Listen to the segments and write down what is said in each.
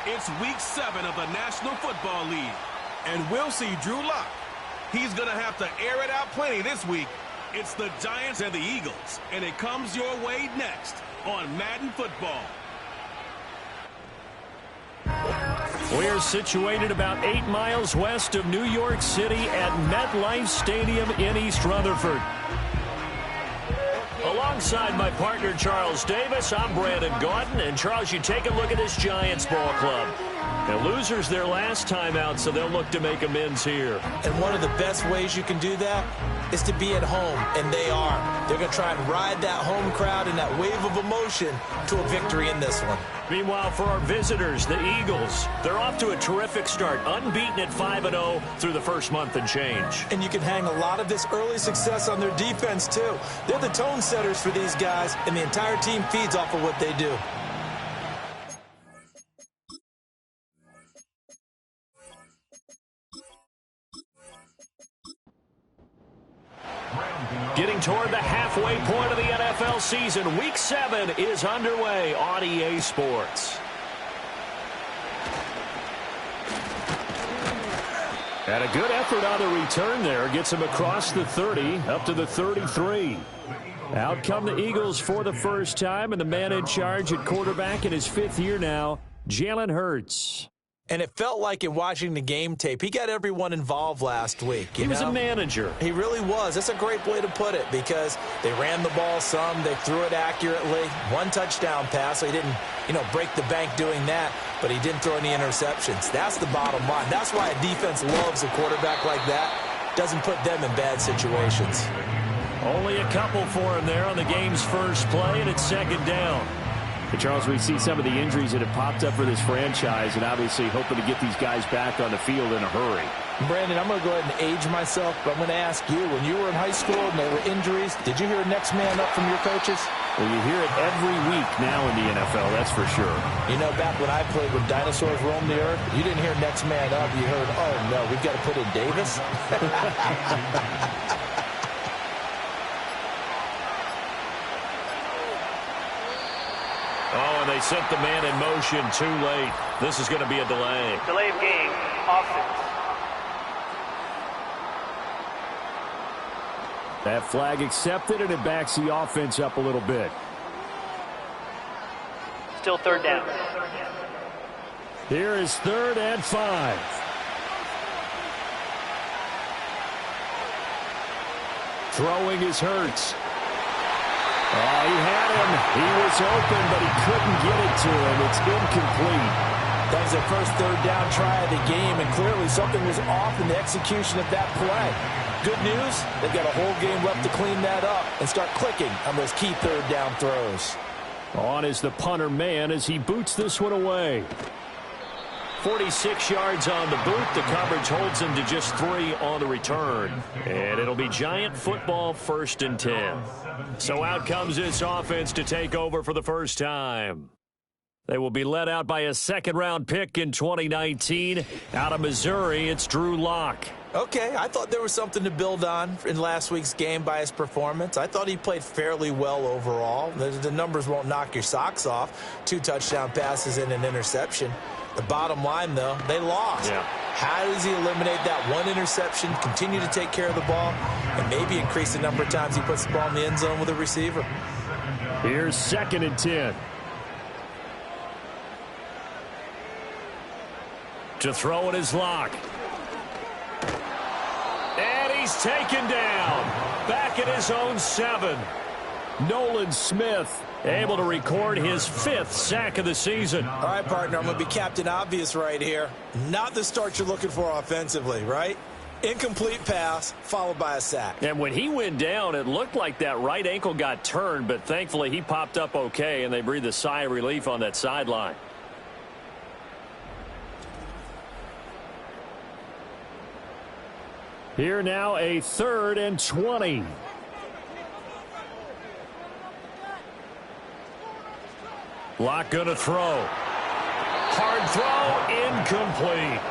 It's Week 7 of the National Football League. And we'll see Drew Lock. He's going to have to air it out plenty this week. It's the Giants and the Eagles. And it comes your way next on Madden Football. We're situated about 8 miles west of New York City at MetLife Stadium in East Rutherford. Alongside my partner, Charles Davis, I'm Brandon Gaudin. And, Charles, you take a look at this Giants ball club. Now, losers their last time out, so they'll look to make amends here. And one of the best ways you can do that is to be at home, and they are. They're going to try and ride that home crowd and that wave of emotion to a victory in this one. Meanwhile, for our visitors, the Eagles, they're off to a terrific start, unbeaten at 5-0 through the first month and change. And you can hang a lot of this early success on their defense, too. They're the tone setters for these guys, and the entire team feeds off of what they do. Getting toward the halfway point of the NFL season, Week 7 is underway on EA Sports. And a good effort on the return there. Gets him across the 30, up to the 33. Out come the Eagles for the first time, and the man in charge at quarterback in his 5th year now, Jalen Hurts. And it felt like in watching the game tape, he got everyone involved last week. He was a manager. He really was. That's a great way to put it because they ran the ball some. They threw it accurately. 1 touchdown pass, so he didn't, break the bank doing that, but he didn't throw any interceptions. That's the bottom line. That's why a defense loves a quarterback like that. Doesn't put them in bad situations. Only a couple for him there on the game's first play, and it's 2nd down. But Charles, we see some of the injuries that have popped up for this franchise and obviously hoping to get these guys back on the field in a hurry. Brandon, I'm going to go ahead and age myself, but I'm going to ask you, when you were in high school and there were injuries, did you hear next man up from your coaches? Well, you hear it every week now in the NFL, that's for sure. Back when I played when dinosaurs roamed the earth, you didn't hear next man up. You heard, oh, no, we've got to put in Davis. Oh, and they sent the man in motion too late. This is going to be a delay. Delay of game, offense. That flag accepted, and it backs the offense up a little bit. Still 3rd down. Here is 3rd and 5. Throwing is Hurts. Oh, he had him. He was open, but he couldn't get it to him. It's incomplete. That was their first 3rd down try of the game, and clearly something was off in the execution of that play. Good news, they've got a whole game left to clean that up and start clicking on those key 3rd down throws. On is the punter man as he boots this one away. 46 yards on the boot. The coverage holds him to just 3 on the return. And it'll be Giant football, 1st and 10. So out comes this offense to take over for the first time. They will be led out by a 2nd-round pick in 2019. Out of Missouri, it's Drew Lock. Okay, I thought there was something to build on in last week's game by his performance. I thought he played fairly well overall. The numbers won't knock your socks off. 2 touchdown passes and an interception. The bottom line, though, they lost. Yeah. How does he eliminate that 1 interception, continue to take care of the ball, and maybe increase the number of times he puts the ball in the end zone with a receiver? Here's 2nd and 10. To throw it is Lock. And he's taken down. Back at his own 7. Nolan Smith able to record his 5th sack of the season. All right, partner, I'm going to be Captain Obvious right here. Not the start you're looking for offensively, right? Incomplete pass followed by a sack. And when he went down, it looked like that right ankle got turned, but thankfully he popped up okay, and they breathed a sigh of relief on that sideline. Here now a 3rd and 20. Lock gonna throw. Hard throw, incomplete.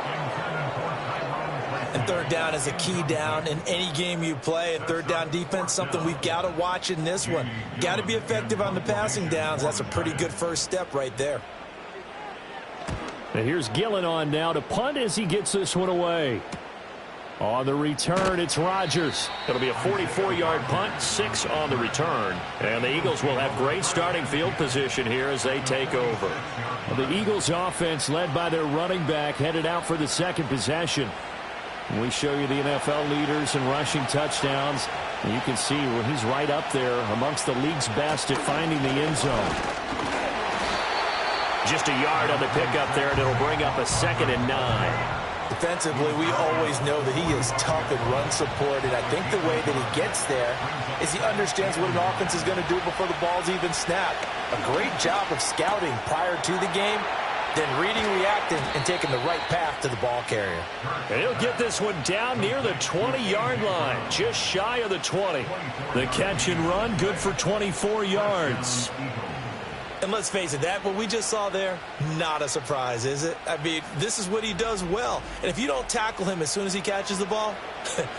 And 3rd down is a key down in any game you play. And 3rd down defense, something we've got to watch in this one. Got to be effective on the passing downs. That's a pretty good first step right there. And here's Gillen on now to punt as he gets this one away. On the return, it's Rodgers. It'll be a 44-yard punt, 6 on the return. And the Eagles will have great starting field position here as they take over. The Eagles offense, led by their running back, headed out for the second possession. We show you the NFL leaders in rushing touchdowns. And you can see where he's right up there amongst the league's best at finding the end zone. Just a yard on the pickup there, and it'll bring up a 2nd and 9. Defensively, we always know that he is tough in run support, and I think the way that he gets there is he understands what an offense is going to do before the ball's even snapped. A great job of scouting prior to the game, then reading, reacting, and taking the right path to the ball carrier. And he'll get this one down near the 20-yard line, just shy of the 20. The catch and run, good for 24 yards. And let's face it, that what we just saw there, not a surprise, is it? I mean, this is what he does well. And if you don't tackle him as soon as he catches the ball,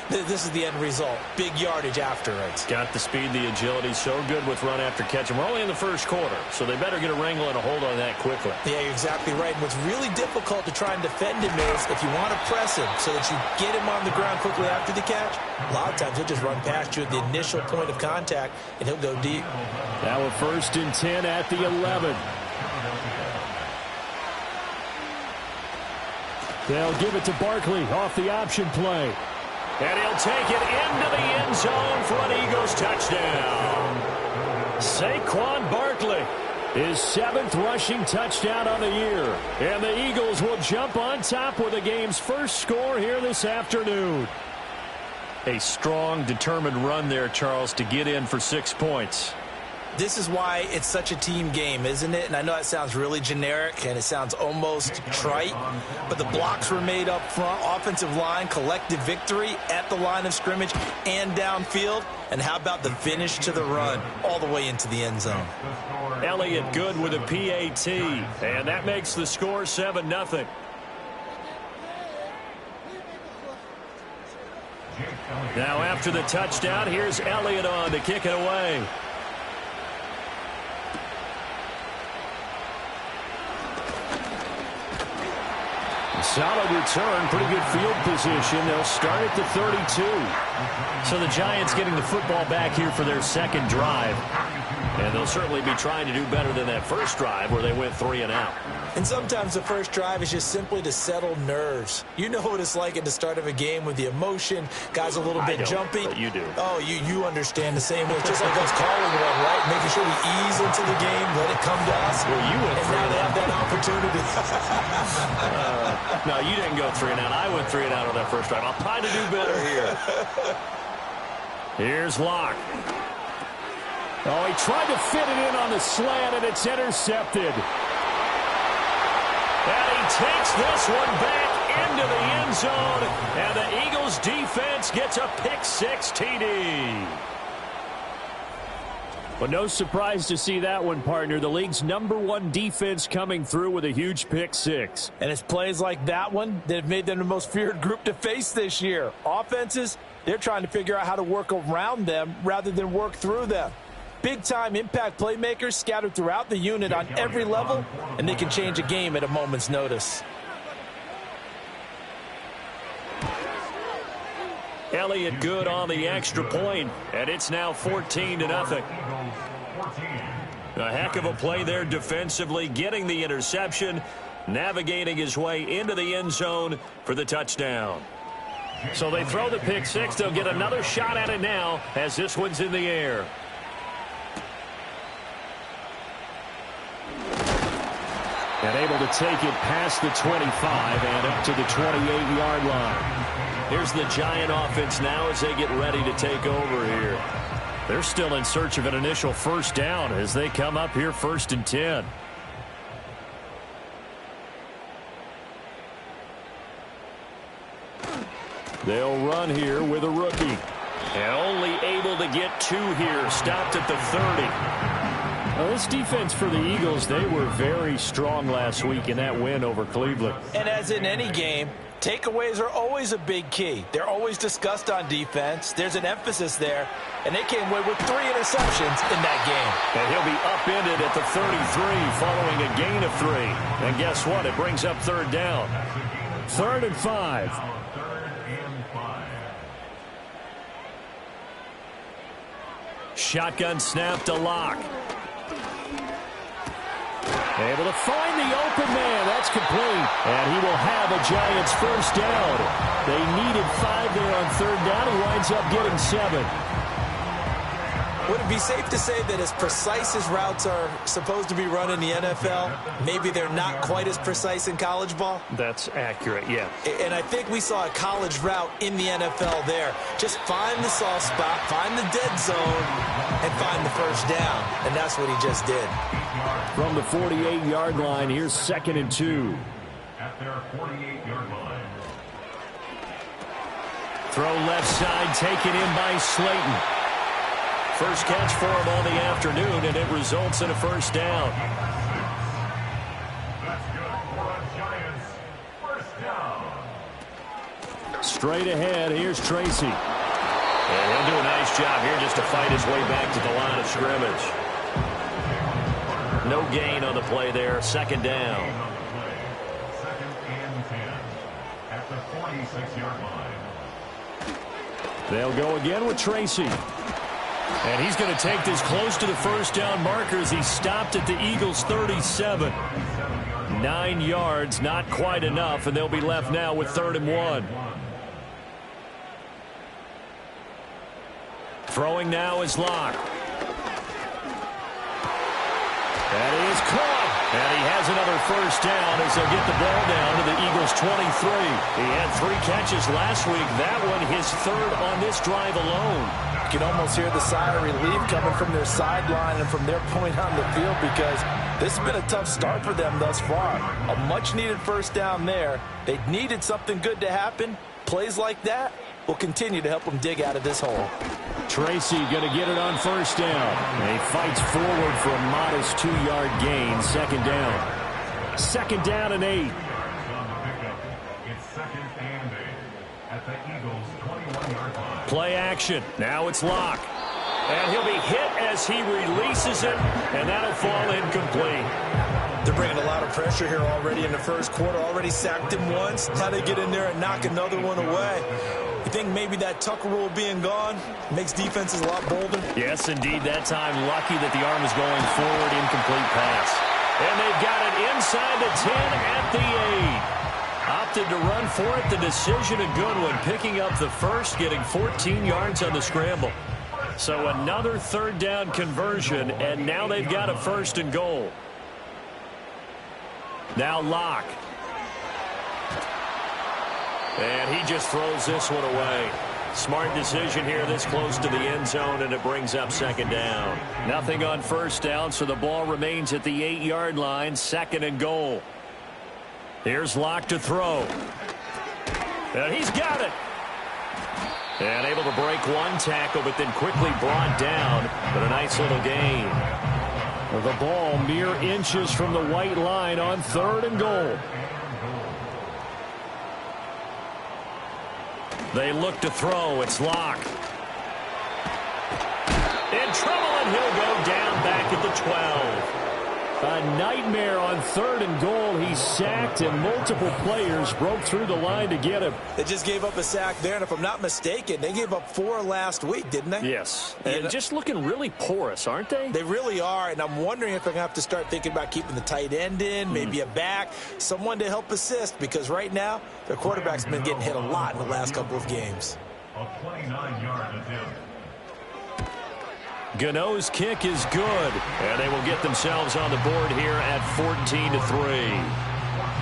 this is the end result. Big yardage afterwards. Got the speed, the agility, so good with run after catch. And we're only in the first quarter, so they better get a wrangle and a hold on that quickly. Yeah, you're exactly right. And what's really difficult to try and defend him is if you want to press him so that you get him on the ground quickly after the catch, a lot of times he'll just run past you at the initial point of contact, and he'll go deep. Now a 1st and 10 at the 11. They'll give it to Barkley off the option play. And he'll take it into the end zone for an Eagles touchdown. Saquon Barkley, his 7th rushing touchdown on the year. And the Eagles will jump on top with the game's first score here this afternoon. A strong, determined run there, Charles, to get in for 6 points. This is why it's such a team game, isn't it? And I know it sounds really generic and it sounds almost trite, but the blocks were made up front, offensive line, collective victory at the line of scrimmage and downfield. And how about the finish to the run all the way into the end zone? Elliott Good with a PAT, and that makes the score 7-0. Now after the touchdown, here's Elliott on to kick it away. Solid return, pretty good field position. They'll start at the 32. So the Giants getting the football back here for their second drive. And they'll certainly be trying to do better than that first drive where they went 3 and out. And sometimes the first drive is just simply to settle nerves. You know what it's like at the start of a game with the emotion. Guys a little bit jumpy. But you do. Oh, you understand the same way. It's just like us calling one, right? Making sure we ease into the game, let it come to us. Well, you went and now they have that opportunity. No, you didn't go 3 and out. I went 3 and out on that first drive. I'll try to do better here. Here's Locke. Oh, he tried to fit it in on the slant, and it's intercepted. And he takes this one back into the end zone, and the Eagles defense gets a pick-6 TD. But no surprise to see that one, partner. The league's #1 defense coming through with a huge pick-6. And it's plays like that one that have made them the most feared group to face this year. Offenses, they're trying to figure out how to work around them rather than work through them. Big-time impact playmakers scattered throughout the unit on every level, and they can change a game at a moment's notice. Elliott Good on the extra point, and it's now 14-0. A heck of a play there defensively, getting the interception, navigating his way into the end zone for the touchdown. So they throw the pick-6. They'll get another shot at it now as this one's in the air. And able to take it past the 25 and up to the 28-yard line. Here's the Giant offense now as they get ready to take over here. They're still in search of an initial first down as they come up here 1st and 10. They'll run here with a rookie. And only able to get 2 here. Stopped at the 30. Well, this defense for the Eagles, they were very strong last week in that win over Cleveland. And as in any game, Takeaways are always a big key. They're always discussed on defense. There's an emphasis there, and they came away with 3 interceptions in that game. And he'll be upended at the 33 following a gain of 3. And guess what? It brings up third down. 3rd and 5. Shotgun snap to Locke. Able to find the open man. That's complete. And he will have a Giants first down. They needed 5 there on third down. He winds up getting 7. Would it be safe to say that as precise as routes are supposed to be run in the NFL, maybe they're not quite as precise in college ball? That's accurate, yeah. And I think we saw a college route in the NFL there. Just find the soft spot, find the dead zone, and find the first down. And that's what he just did. From the 48-yard line, here's 2nd and 2. At their 48-yard line. Throw left side, taken in by Slayton. First catch for him on the afternoon, and it results in a first down. That's good for a Giants first down. Straight ahead, here's Tracy. And he'll do a nice job here just to fight his way back to the line of scrimmage. No gain on the play there, 2nd down. 2nd and 10 at the 46-yard line. They'll go again with Tracy. And he's going to take this close to the first down marker as he stopped at the Eagles' 37. 9 yards, not quite enough, and they'll be left now with 3rd and 1. Throwing now is Locke. That is caught. And he has another first down as they'll get the ball down to the Eagles' 23. He had 3 catches last week. That one his 3rd on this drive alone. You can almost hear the sigh of relief coming from their sideline and from their point on the field because this has been a tough start for them thus far. A much-needed first down there. They needed something good to happen. Plays like that will continue to help them dig out of this hole. Tracy going to get it on first down. And he fights forward for a modest 2-yard gain. 2nd down. 2nd down and 8. It's 2nd and 8 at the Eagles' 21-yard line. Play action. Now it's Locke. And he'll be hit as he releases it, and that'll fall incomplete. They're bringing a lot of pressure here already in the first quarter. Already sacked him once. Now they get in there and knock another one away. You think maybe that Tucker rule being gone makes defenses a lot bolder? Yes, indeed. That time, lucky that the arm is going forward. Incomplete pass. And they've got it inside the 10 at the 8. Opted to run for it. The decision, a good one. Picking up the first, getting 14 yards on the scramble. So another 3rd down conversion, and now they've got a 1st and goal. Now Locke. And he just throws this one away. Smart decision here this close to the end zone, and it brings up 2nd down. Nothing on first down, so the ball remains at the 8-yard line, 2nd and goal. Here's Locke to throw. And he's got it. And able to break one tackle, but then quickly brought down. But a nice little gain. The ball mere inches from the white line on 3rd and goal. They look to throw. It's Locke. In trouble, and he'll go down back at the 12. A nightmare on 3rd and goal. He's sacked, and multiple players broke through the line to get him. They just gave up a sack there, and if I'm not mistaken, they gave up 4 last week, didn't they? Yes. And just looking really porous, aren't they? They really are, and I'm wondering if they're going to have to start thinking about keeping the tight end in, maybe a back, someone to help assist, because right now, their quarterback's been getting hit a lot in the last couple of games. A 29-yard attempt. Gano's kick is good, and they will get themselves on the board here at 14-3.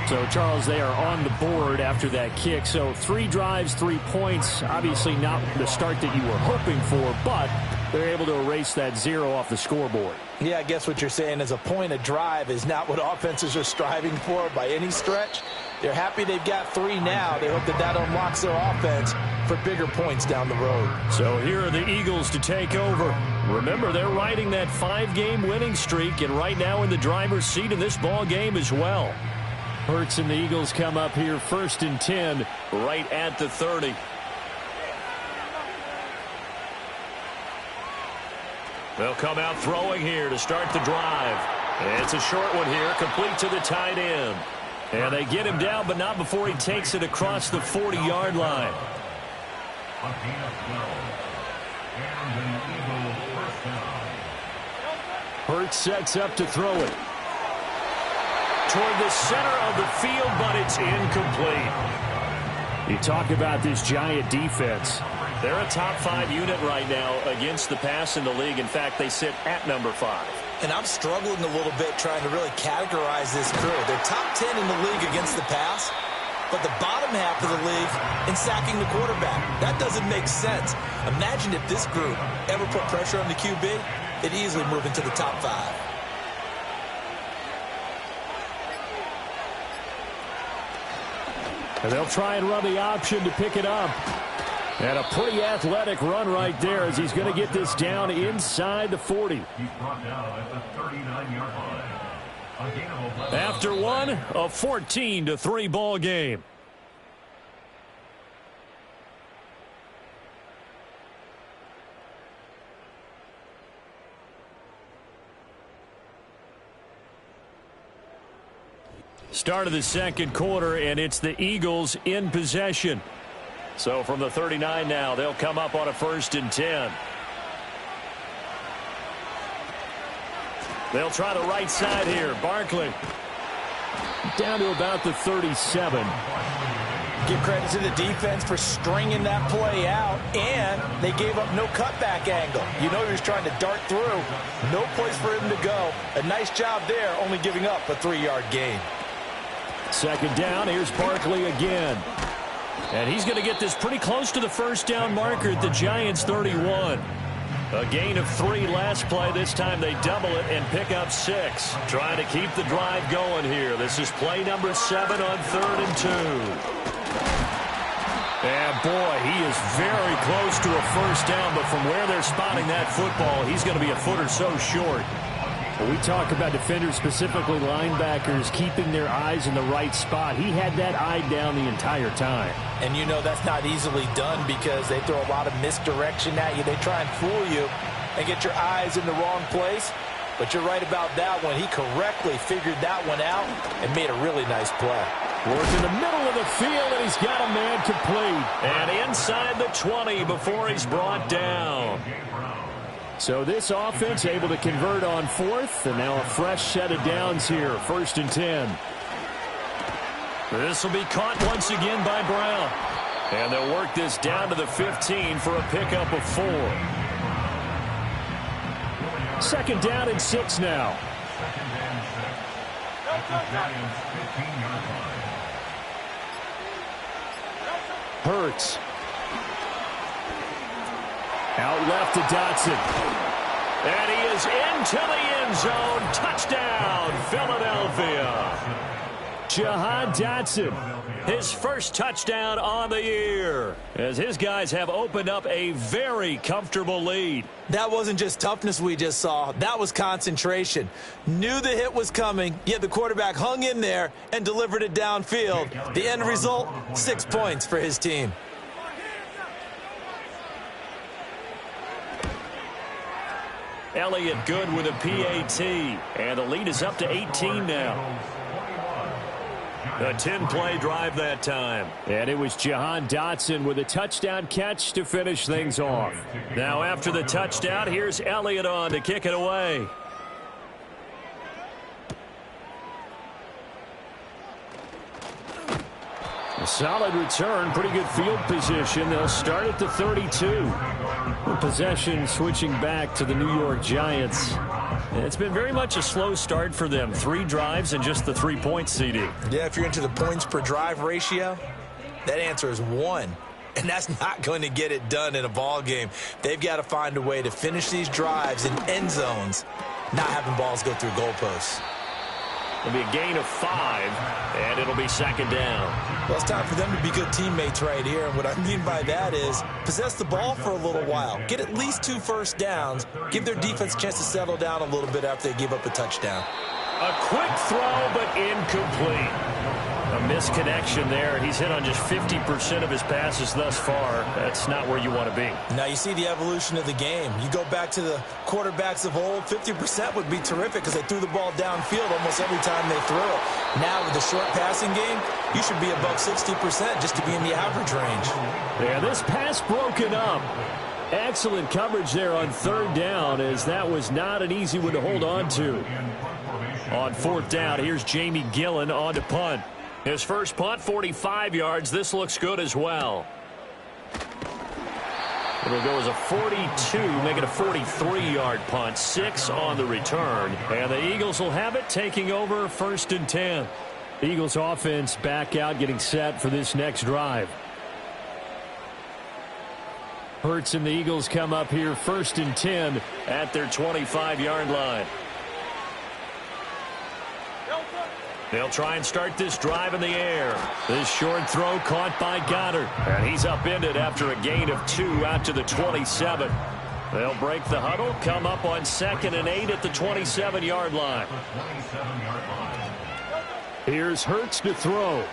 So, Charles, they are on the board after that kick. So 3 drives, 3 points. Obviously not the start that you were hoping for, but they're able to erase that 0 off the scoreboard. Yeah, I guess what you're saying is a point a drive is not what offenses are striving for by any stretch. They're happy they've got 3 now. They hope that that unlocks their offense for bigger points down the road. So here are the Eagles to take over. Remember, they're riding that 5-game winning streak, and right now in the driver's seat in this ball game as well. Hurts and the Eagles come up here 1st and 10. Right at the 30. They'll come out throwing here to start the drive. It's a short one here, complete to the tight end. And they get him down, but not before he takes it across the 40-yard line. A gain of 12. And an Eagle first down. Hurts sets up to throw it. Toward the center of the field, but it's incomplete. You talk about this Giant defense. They're a top 5 unit right now against the pass in the league. In fact, they sit at number 5. And I'm struggling a little bit trying to really categorize this crew. They're top 10 in the league against the pass, but the bottom half of the league in sacking the quarterback. That doesn't make sense. Imagine if this group ever put pressure on the QB, they'd easily move into the top 5. And they'll try and run the option to pick it up. And a pretty athletic run right there as he's going to get this down inside the 40. He's brought down at the 39-yard line. A gain of 11. After one, a 14-3 ball game. Start of the second quarter, and it's the Eagles in possession. So from the 39 now, they'll come up on a 1st and 10. They'll try the right side here. Barkley. Down to about the 37. Give credit to the defense for stringing that play out, and they gave up no cutback angle. You know he was trying to dart through. No place for him to go. A nice job there, only giving up a 3-yard gain. Second down, here's Barkley again. And he's going to get this pretty close to the first down marker at the Giants' 31. A gain of 3 last play. This time they double it and pick up 6. Trying to keep the drive going here. This is play number 7 on 3rd and 2. And boy, he is very close to a first down, but from where they're spotting that football, he's going to be a foot or so short. We talk about defenders, specifically linebackers, keeping their eyes in the right spot. He had that eye down the entire time. And you know that's not easily done because they throw a lot of misdirection at you. They try and fool you and get your eyes in the wrong place. But you're right about that one. He correctly figured that one out and made a really nice play. Work in the middle of the field, and he's got a man complete. And inside the 20 before he's brought down. So this offense able to convert on 4th, and now a fresh set of downs here, 1st and 10. This will be caught once again by Brown. And they'll work this down to the 15 for a pickup of 4. 2nd down and 6 now. 2nd and 6 at the Giants' 15-yard line. Hurts. Out left to Dotson. And he is into the end zone. Touchdown, Philadelphia. Jahan Dotson. His first touchdown on the year, as his guys have opened up a very comfortable lead. That wasn't just toughness we just saw. That was concentration. Knew the hit was coming, yet the quarterback hung in there and delivered it downfield. The end result, 6 points for his team. Elliott good with a PAT, and the lead is up to 18 now. A 10-play drive that time. And it was Jahan Dotson with a touchdown catch to finish things off. Now after the touchdown, here's Elliott on to kick it away. A solid return, pretty good field position. They'll start at the 32. Possession switching back to the New York Giants. It's been very much a slow start for them. 3 drives and just the 3-point CD. Yeah, if you're into the points per drive ratio, that answer is 1. And that's not going to get it done in a ball game. They've got to find a way to finish these drives in end zones, not having balls go through goalposts. It'll be a gain of 5, and it'll be 2nd down. Well, it's time for them to be good teammates right here. And what I mean by that is possess the ball for a little while. Get at least 2 first downs. Give their defense a chance to settle down a little bit after they give up a touchdown. A quick throw, but incomplete. A misconnection there. He's hit on just 50% of his passes thus far. That's not where you want to be. Now you see the evolution of the game. You go back to the quarterbacks of old, 50% would be terrific because they threw the ball downfield almost every time they threw it. Now with the short passing game, you should be above 60% just to be in the average range. Yeah, this pass broken up. Excellent coverage there on third down, as that was not an easy one to hold on to. On fourth down, here's Jamie Gillen on to punt. His first punt, 45 yards. This looks good as well. It'll go as a 42, make it a 43-yard punt. 6 on the return. And the Eagles will have it, taking over first and 10. The Eagles offense back out, getting set for this next drive. Hurts and the Eagles come up here first and 10 at their 25-yard line. They'll try and start this drive in the air. This short throw caught by Goddard. And he's upended after a gain of 2 out to the 27. They'll break the huddle, come up on 2nd and 8 at the 27-yard line. Here's Hurts to throw.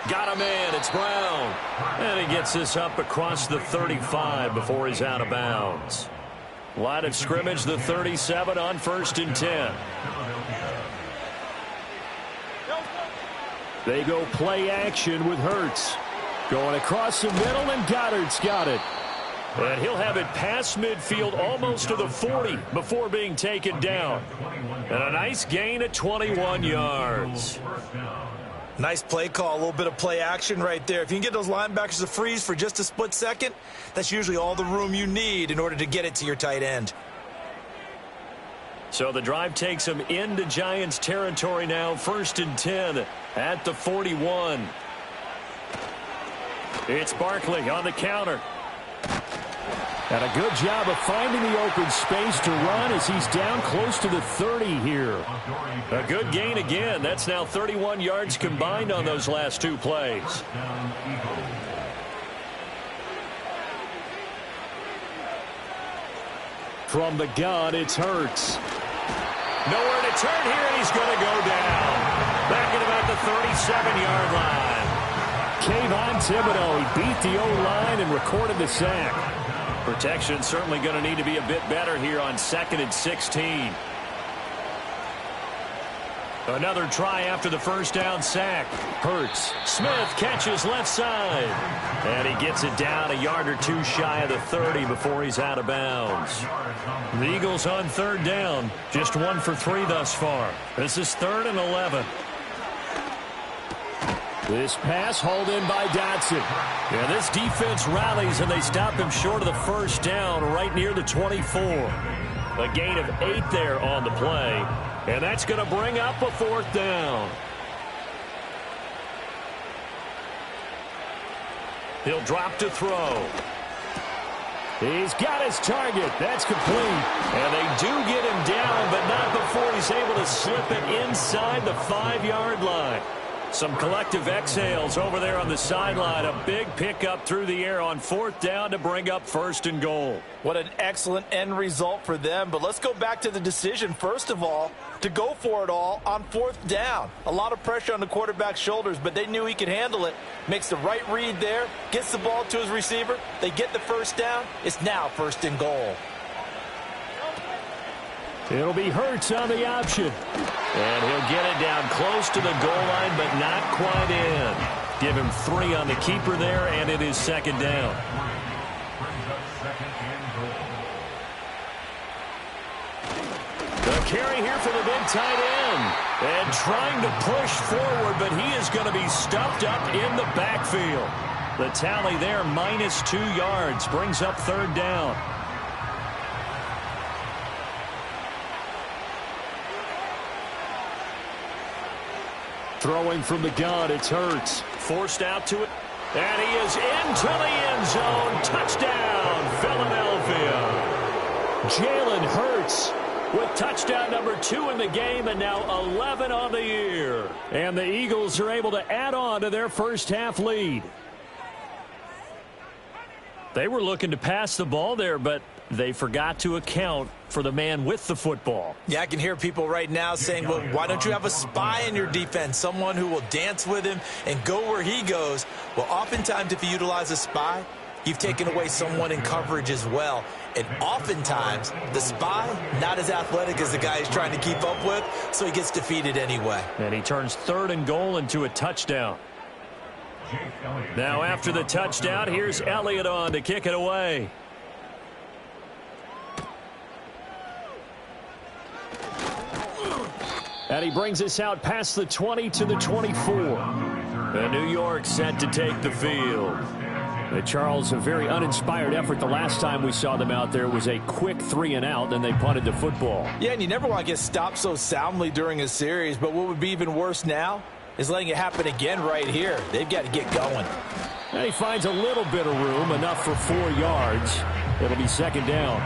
Got him in. It's Brown. And he gets this up across the 35 before he's out of bounds. Line of scrimmage, the 37 on first and 10. They go play action with Hurts. Going across the middle, and Goddard's got it. And he'll have it past midfield almost to the 40 before being taken down. And a nice gain at 21 yards. Nice play call, a little bit of play action right there. If you can get those linebackers to freeze for just a split second, that's usually all the room you need in order to get it to your tight end. So the drive takes them into Giants territory now, first and 10 at the 41. It's Barkley on the counter. And a good job of finding the open space to run as he's down close to the 30 here. A good gain again. That's now 31 yards combined on those last 2 plays. From the gun, it's Hurts. Nowhere to turn here, and he's going to go down. Back at about the 37-yard line. Kayvon Thibodeaux, he beat the O-line and recorded the sack. Protection certainly going to need to be a bit better here on 2nd and 16. Another try after the first down sack. Hurts. Smith catches left side. And he gets it down a yard or 2 shy of the 30 before he's out of bounds. The Eagles on third down. Just 1 for 3 thus far. This is 3rd and 11. This pass hauled in by Dotson. Yeah, this defense rallies, and they stop him short of the first down right near the 24. A gain of 8 there on the play. And that's going to bring up a 4th down. He'll drop to throw. He's got his target. That's complete. And they do get him down, but not before he's able to slip it inside the 5-yard line. Some collective exhales over there on the sideline. A big pickup through the air on 4th down to bring up 1st and goal. What an excellent end result for them. But let's go back to the decision, first of all, to go for it all on 4th down. A lot of pressure on the quarterback's shoulders, but they knew he could handle it. Makes the right read there, gets the ball to his receiver. They get the first down. It's now 1st and goal. It'll be Hurts on the option. And he'll get it down close to the goal line, but not quite in. Give him 3 on the keeper there, and it is 2nd down. The carry here for the big tight end. And trying to push forward, but he is going to be stuffed up in the backfield. The tally there, minus 2 yards, brings up 3rd down. Throwing from the gun, it's Hurts. Forced out to it. And he is into the end zone. Touchdown, Philadelphia. Jalen Hurts with touchdown number 2 in the game, and now 11 on the year. And the Eagles are able to add on to their first half lead. They were looking to pass the ball there, but they forgot to account for the man with the football. Yeah, I can hear people right now saying, well, why don't you have a spy in your defense, someone who will dance with him and go where he goes? Well, oftentimes if you utilize a spy, you've taken away someone in coverage as well. And oftentimes, the spy, not as athletic as the guy he's trying to keep up with, so he gets defeated anyway. And he turns 3rd and goal into a touchdown. Now after the touchdown, here's Elliott on to kick it away. And he brings us out past the 20 to the 24. And New York set to take the field. Charles, a very uninspired effort. The last time we saw them out there was a quick 3-and-out, then they punted the football. Yeah, and you never want to get stopped so soundly during a series, but what would be even worse now is letting it happen again right here. They've got to get going. And he finds a little bit of room, enough for 4 yards. It'll be 2nd down.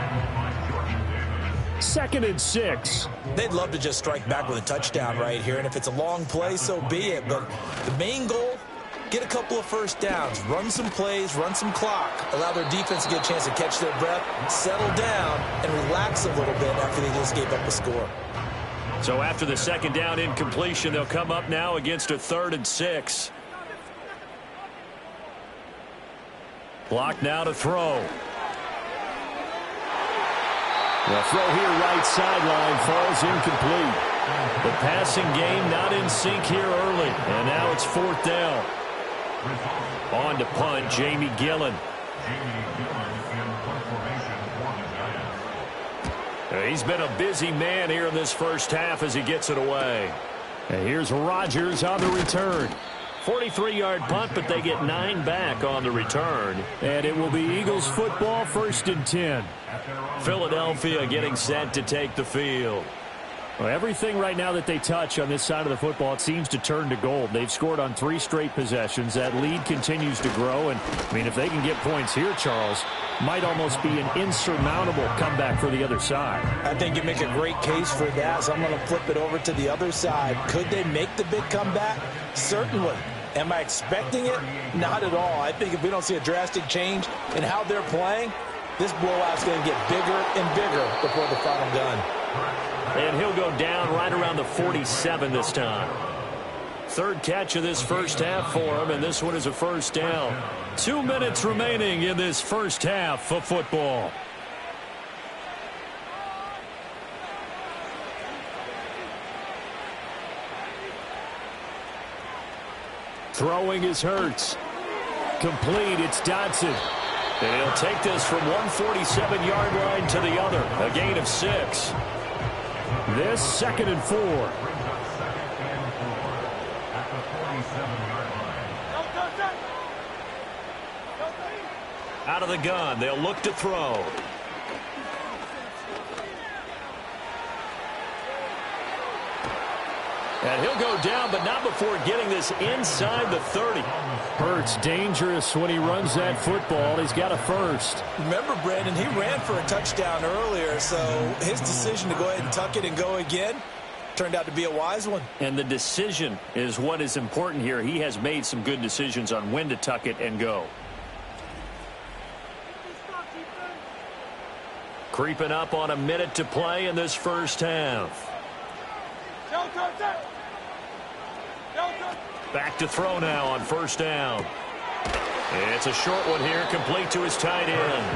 2nd and 6. They'd love to just strike back with a touchdown right here, and if it's a long play, so be it. But the main goal, get a couple of first downs, run some plays, run some clock, allow their defense to get a chance to catch their breath, settle down, and relax a little bit after they just gave up a score. So after the 2nd down incompletion, they'll come up now against a 3rd and 6. Clock now to throw. The throw here right sideline falls incomplete. The passing game not in sync here early. And now it's 4th down. On to punt, Jamie Gillen. He's been a busy man here in this first half as he gets it away. And here's Rodgers on the return. 43-yard punt, but they get 9 back on the return. And it will be Eagles football, 1st and 10. Philadelphia getting set to take the field. Well, everything right now that they touch on this side of the football, it seems to turn to gold. They've scored on 3 straight possessions. That lead continues to grow. And, I mean, if they can get points here, Charles, might almost be an insurmountable comeback for the other side. I think you make a great case for that, so I'm going to flip it over to the other side. Could they make the big comeback? Certainly. Am I expecting it? Not at all. I think if we don't see a drastic change in how they're playing, this blowout's going to get bigger and bigger before the final gun. And he'll go down right around the 47 this time. 3rd catch of this first half for him, and this one is a 1st down. 2 minutes remaining in this first half of football. Throwing is Hurts. Complete, it's Dotson. And he'll take this from 147-yard line to the other. A gain of 6. This 2nd and 4. Out of the gun, they'll look to throw. And he'll go down, but not before getting this inside the 30. Hurts dangerous when he runs that football. He's got a 1st. Remember, Brandon, he ran for a touchdown earlier, so his decision to go ahead and tuck it and go again turned out to be a wise one. And the decision is what is important here. He has made some good decisions on when to tuck it and go. Creeping up on a minute to play in this first half. Back to throw now on 1st down. It's a short one here, complete to his tight end.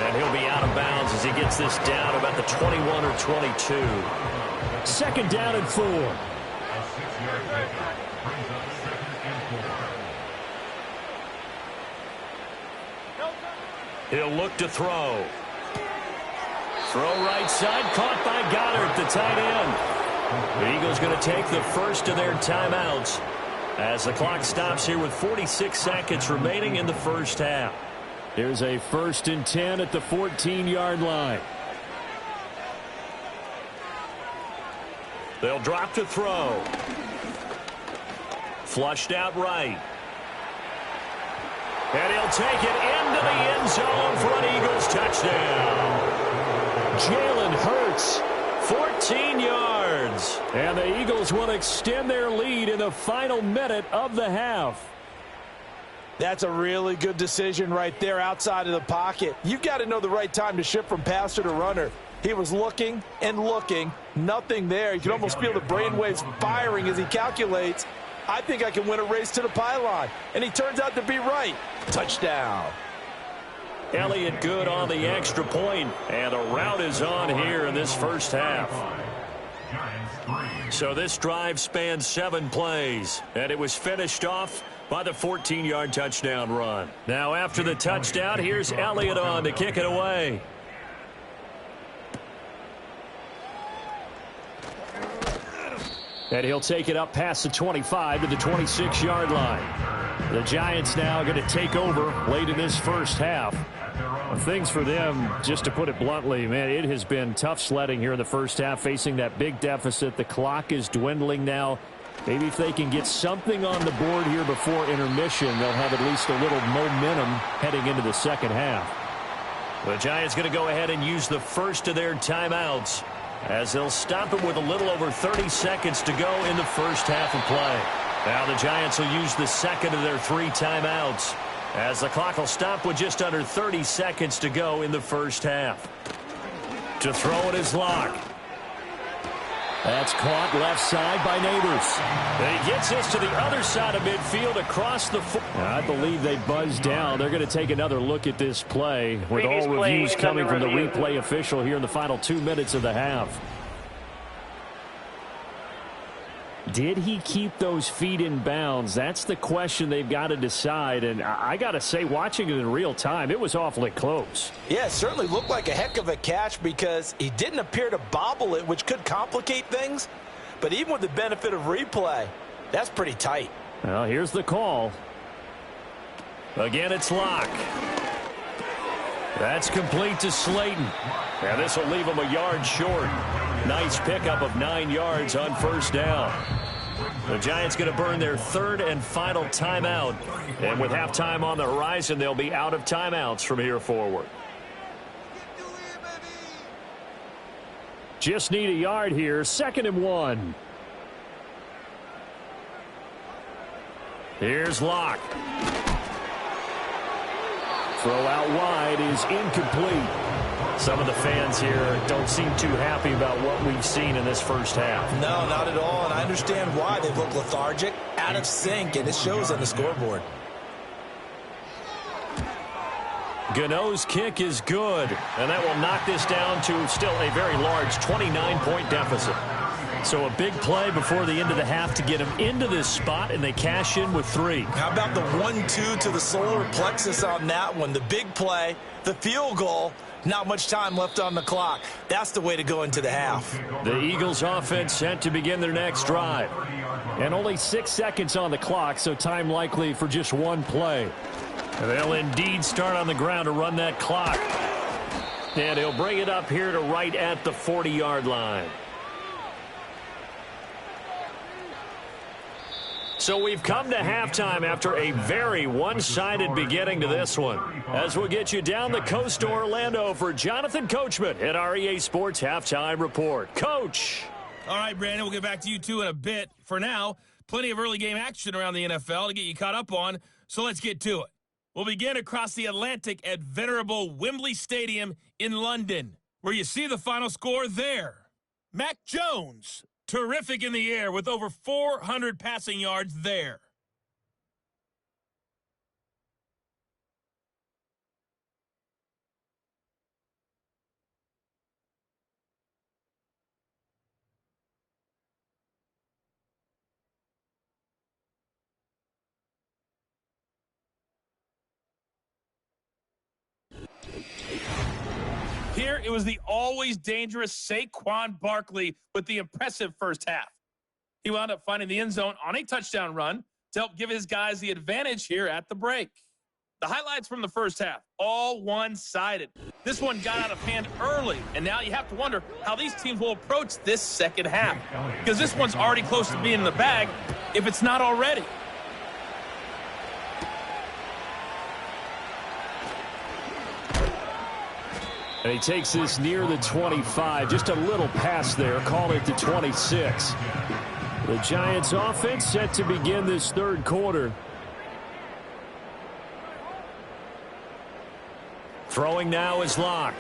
And he'll be out of bounds as he gets this down about the 21 or 22. 2nd down and 4. He'll look to throw. Throw right side, caught by Goddard, the tight end. The Eagles going to take the first of their timeouts as the clock stops here with 46 seconds remaining in the first half. Here's a 1st and 10 at the 14-yard line. They'll drop to throw. Flushed out right. And he'll take it into the end zone for an Eagles touchdown. Jalen Hurts, 14 yards. And the Eagles will extend their lead in the final minute of the half. That's a really good decision right there outside of the pocket. You've got to know the right time to shift from passer to runner. He was looking and looking, nothing there. You can almost feel the brainwaves firing as he calculates, I think I can win a race to the pylon. And he turns out to be right. Touchdown. Elliott good on the extra point, and a rout is on here in this first half. So this drive spanned 7 plays, and it was finished off by the 14-yard touchdown run. Now after the touchdown, here's Elliott on to kick it away. And he'll take it up past the 25 to the 26-yard line. The Giants now going to take over late in this first half. Things for them, just to put it bluntly, man, it has been tough sledding here in the first half, facing that big deficit. The clock is dwindling now. Maybe if they can get something on the board here before intermission, they'll have at least a little momentum heading into the second half. The Giants going to go ahead and use the first of their timeouts, as they'll stop it with a little over 30 seconds to go in the first half of play. Now the Giants will use the second of their 3 timeouts, as the clock will stop with just under 30 seconds to go in the first half. To throw it is Locke. That's caught left side by Neighbors. And he gets this to the other side of midfield across the... I believe they buzzed down. They're going to take another look at this play, with all reviews coming from the replay official here in the final 2 minutes of the half. Did he keep those feet in bounds? That's the question they've got to decide. And I got to say, watching it in real time, it was awfully close. Yeah, it certainly looked like a heck of a catch because he didn't appear to bobble it, which could complicate things. But even with the benefit of replay, that's pretty tight. Well, here's the call. Again, it's Locke. That's complete to Slayton. And this will leave him a yard short. Nice pickup of 9 yards on first down. The Giants going to burn their 3rd and final timeout. And with halftime on the horizon, they'll be out of timeouts from here forward. Just need a yard here. 2nd and 1. Here's Locke. Throw out wide is incomplete. Some of the fans here don't seem too happy about what we've seen in this first half. No, not at all, and I understand why. They look lethargic, out of sync, and it shows on the scoreboard. Gano's kick is good, and that will knock this down to still a very large 29-point deficit. So a big play before the end of the half to get them into this spot, and they cash in with 3. How about the 1-2 to the solar plexus on that one? The big play, the field goal, not much time left on the clock. That's the way to go into the half. The Eagles offense set to begin their next drive. And only 6 seconds on the clock, so time likely for just 1 play. They'll indeed start on the ground to run that clock. And he'll bring it up here to right at the 40-yard line. So we've come to halftime after a very one-sided beginning to this one. As we'll get you down the coast to Orlando for Jonathan Coachman at our EA Sports Halftime Report. Coach. All right, Brandon, we'll get back to you two in a bit. For now, plenty of early game action around the NFL to get you caught up on, so let's get to it. We'll begin across the Atlantic at venerable Wembley Stadium in London, where you see the final score there. Mac Jones, terrific in the air with over 400 passing yards there. Here, it was the always dangerous Saquon Barkley with the impressive first half. He wound up finding the end zone on a touchdown run to help give his guys the advantage here at the break. The highlights from the first half, all one-sided. This one got out of hand early, and now you have to wonder how these teams will approach this second half, because this one's already close to being in the bag, if it's not already. And he takes this near the 25. Just a little pass there. Call it to 26. The Giants offense set to begin this third quarter. Throwing now is Locke.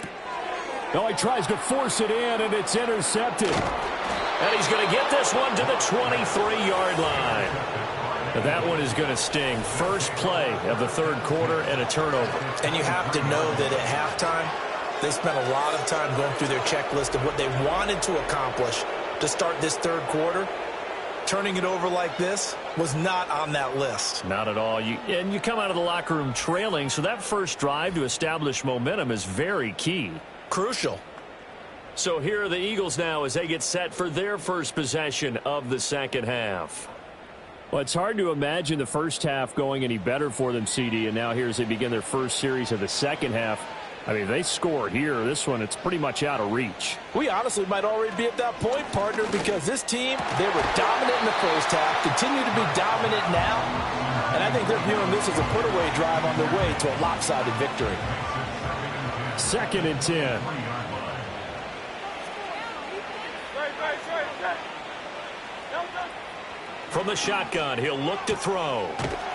Oh, he tries to force it in, and it's intercepted. And he's going to get this one to the 23-yard line. That one is going to sting. First play of the third quarter and a turnover. And you have to know that at halftime, they spent a lot of time going through their checklist of what they wanted to accomplish to start this third quarter. Turning it over like this was not on that list. Not at all. And you come out of the locker room trailing, so that first drive to establish momentum is very key. Crucial. So here are the Eagles now as they get set for their first possession of the second half. Well, it's hard to imagine the first half going any better for them, CD, and now here as they begin their first series of the second half. I mean, if they score here, this one, it's pretty much out of reach. We honestly might already be at that point, partner, because this team, they were dominant in the first half, continue to be dominant now, and I think they're viewing this as a put-away drive on their way to a lopsided victory. 2nd and 10. From the shotgun, he'll look to throw.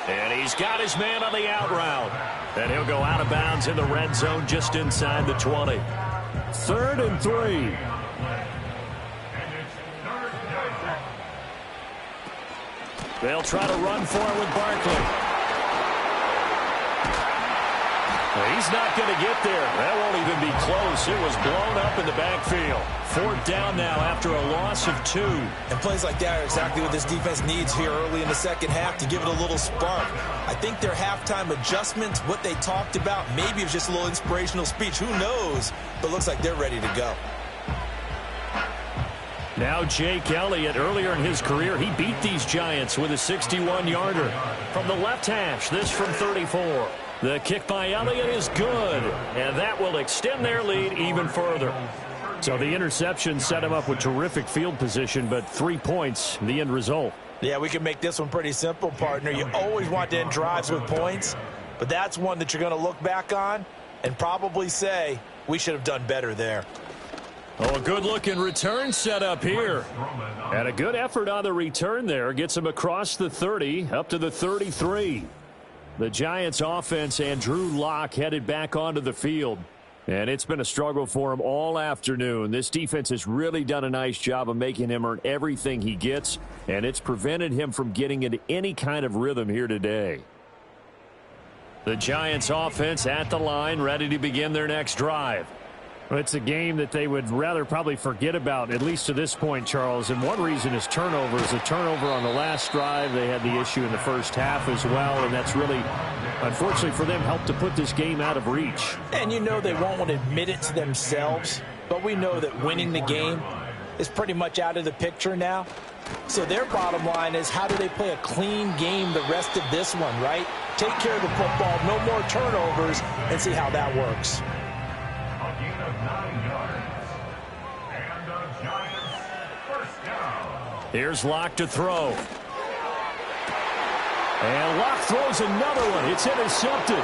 And he's got his man on the out route. And he'll go out of bounds in the red zone just inside the 20. 3rd and 3. They'll try to run for it with Barkley. He's not going to get there. That won't even be close. It was blown up in the backfield. 4th down now after a loss of 2. And plays like that are exactly what this defense needs here early in the second half to give it a little spark. I think their halftime adjustments, what they talked about, maybe it's just a little inspirational speech. Who knows? But looks like they're ready to go. Now Jake Elliott, earlier in his career, he beat these Giants with a 61-yarder. From the left hash, this from 34. The kick by Elliott is good, and that will extend their lead even further. So the interception set him up with terrific field position, but 3 points, the end result. Yeah, we can make this one pretty simple, partner. You always want to end drives with points, but that's one that you're going to look back on and probably say, we should have done better there. Oh, a good-looking return set up here. And a good effort on the return there. Gets him across the 30, up to the 33. The Giants offense and Drew Lock headed back onto the field. And it's been a struggle for him all afternoon. This defense has really done a nice job of making him earn everything he gets, and it's prevented him from getting into any kind of rhythm here today. The Giants offense at the line, ready to begin their next drive. Well, it's a game that they would rather probably forget about, at least to this point, Charles. And one reason is turnovers. A turnover on the last drive. They had the issue in the first half as well, and that's really, unfortunately for them, helped to put this game out of reach. And you know they won't want to admit it to themselves, but we know that winning the game is pretty much out of the picture now. So their bottom line is, how do they play a clean game the rest of this one, right? Take care of the football, no more turnovers, and see how that works. Here's Locke to throw. And Locke throws another one. It's intercepted.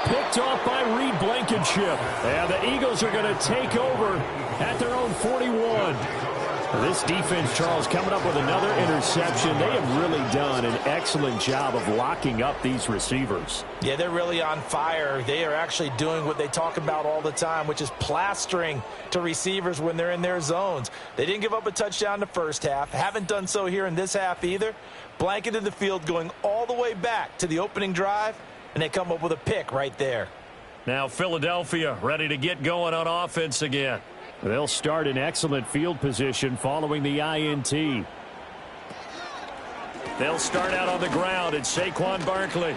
Picked off by Reed Blankenship. And the Eagles are going to take over at their own 41. This defense, Charles, coming up with another interception. They have really done an excellent job of locking up these receivers. Yeah, they're really on fire. They are actually doing what they talk about all the time, which is plastering to receivers when they're in their zones. They didn't give up a touchdown in the first half. Haven't done so here in this half either. Blanketed the field going all the way back to the opening drive, and they come up with a pick right there. Now Philadelphia ready to get going on offense again. They'll start in excellent field position following the INT. They'll start out on the ground. It's Saquon Barkley.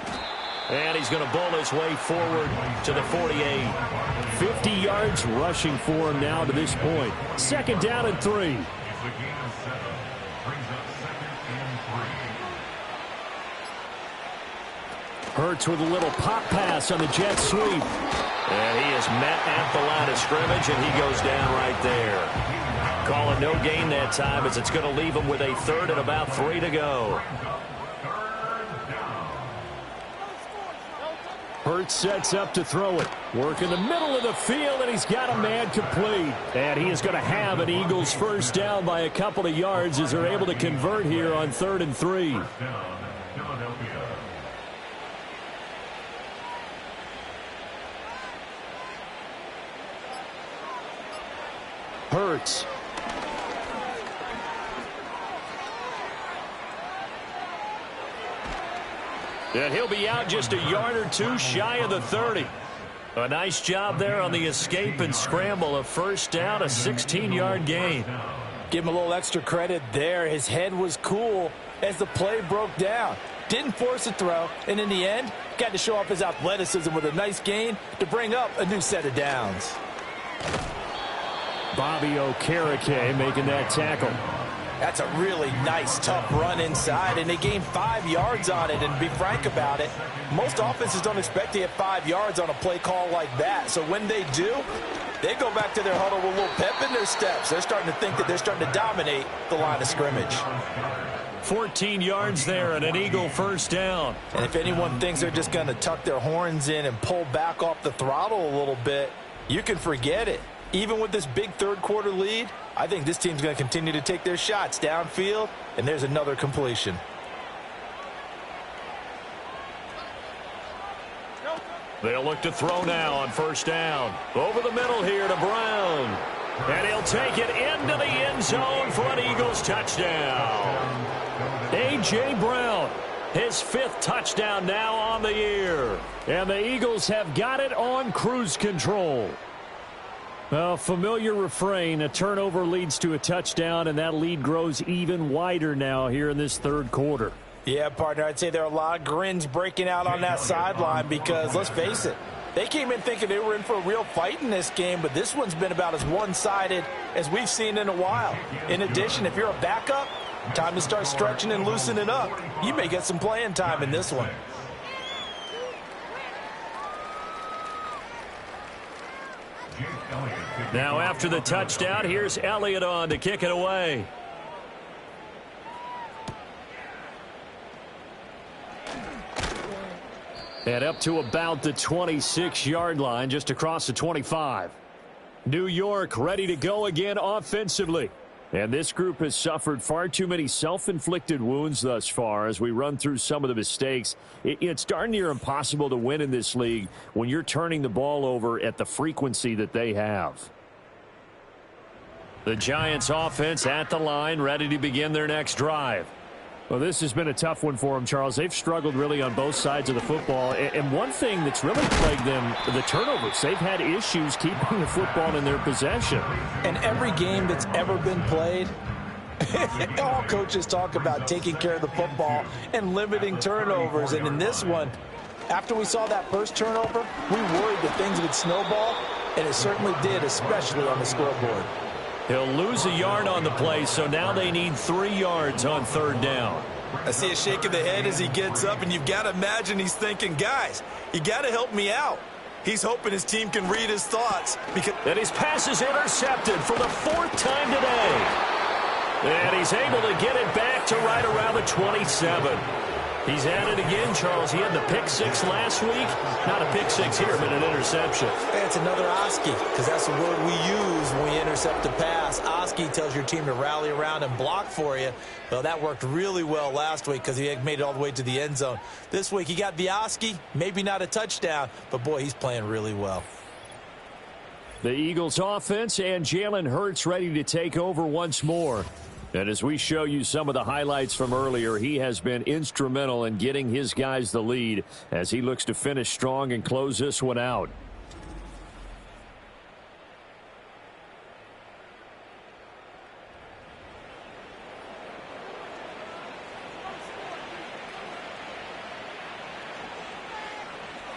And he's going to bowl his way forward to the 48. 50 yards rushing for him now to this point. 2nd down and 3. Hurts with a little pop pass on the jet sweep. And he is met at the line of scrimmage, and he goes down right there. Call it no gain that time, as it's going to leave him with a 3rd and about 3 to go. Hurts sets up to throw it. Work in the middle of the field, and he's got a man complete. And he is going to have an Eagles first down by a couple of yards as they're able to convert here on 3rd and 3. Hurts. And he'll be out just a yard or two shy of the 30. A nice job there on the escape and scramble. A first down, a 16-yard gain. Give him a little extra credit there. His head was cool as the play broke down. Didn't force a throw, and in the end, got to show off his athleticism with a nice gain to bring up a new set of downs. Bobby Okereke making that tackle. That's a really nice, tough run inside, and they gained 5 yards on it. And to be frank about it, most offenses don't expect to get 5 yards on a play call like that. So when they do, they go back to their huddle with a little pep in their steps. They're starting to think that they're starting to dominate the line of scrimmage. 14 yards there and an Eagle first down. And if anyone thinks they're just going to tuck their horns in and pull back off the throttle a little bit, you can forget it. Even with this big third-quarter lead, I think this team's going to continue to take their shots downfield, and there's another completion. They'll look to throw now on first down. Over the middle here to Brown. And he'll take it into the end zone for an Eagles touchdown. A.J. Brown, his 5th touchdown now on the year. And the Eagles have got it on cruise control. A familiar refrain, a turnover leads to a touchdown, and that lead grows even wider now here in this third quarter. Yeah, partner, I'd say there are a lot of grins breaking out on that sideline because, let's face it, they came in thinking they were in for a real fight in this game, but this one's been about as one-sided as we've seen in a while. In addition, if you're a backup, time to start stretching and loosening up. You may get some playing time in this one. Now after the touchdown, here's Elliott on to kick it away. And up to about the 26-yard line, just across the 25. New York ready to go again offensively. And this group has suffered far too many self-inflicted wounds thus far as we run through some of the mistakes. It's darn near impossible to win in this league when you're turning the ball over at the frequency that they have. The Giants offense at the line, ready to begin their next drive. Well, this has been a tough one for them, Charles. They've struggled really on both sides of the football. And one thing that's really plagued them, the turnovers. They've had issues keeping the football in their possession. And every game that's ever been played, all coaches talk about taking care of the football and limiting turnovers. And in this one, after we saw that first turnover, we worried that things would snowball, and it certainly did, especially on the scoreboard. He'll lose a yard on the play, so now they need 3 yards on third down. I see a shake of the head as he gets up, and you've got to imagine he's thinking, guys, you got to help me out. He's hoping his team can read his thoughts. And his pass is intercepted for the 4th time today. And he's able to get it back to right around the 27. He's at it again, Charles. He had the pick 6 last week. Not a pick 6 here, but an interception. Hey, it's another Oski, because that's the word we use when we intercept a pass. Oski tells your team to rally around and block for you. Well, that worked really well last week because he made it all the way to the end zone. This week, he got the Oski, maybe not a touchdown, but, boy, he's playing really well. The Eagles offense and Jalen Hurts ready to take over once more. And as we show you some of the highlights from earlier, he has been instrumental in getting his guys the lead as he looks to finish strong and close this one out.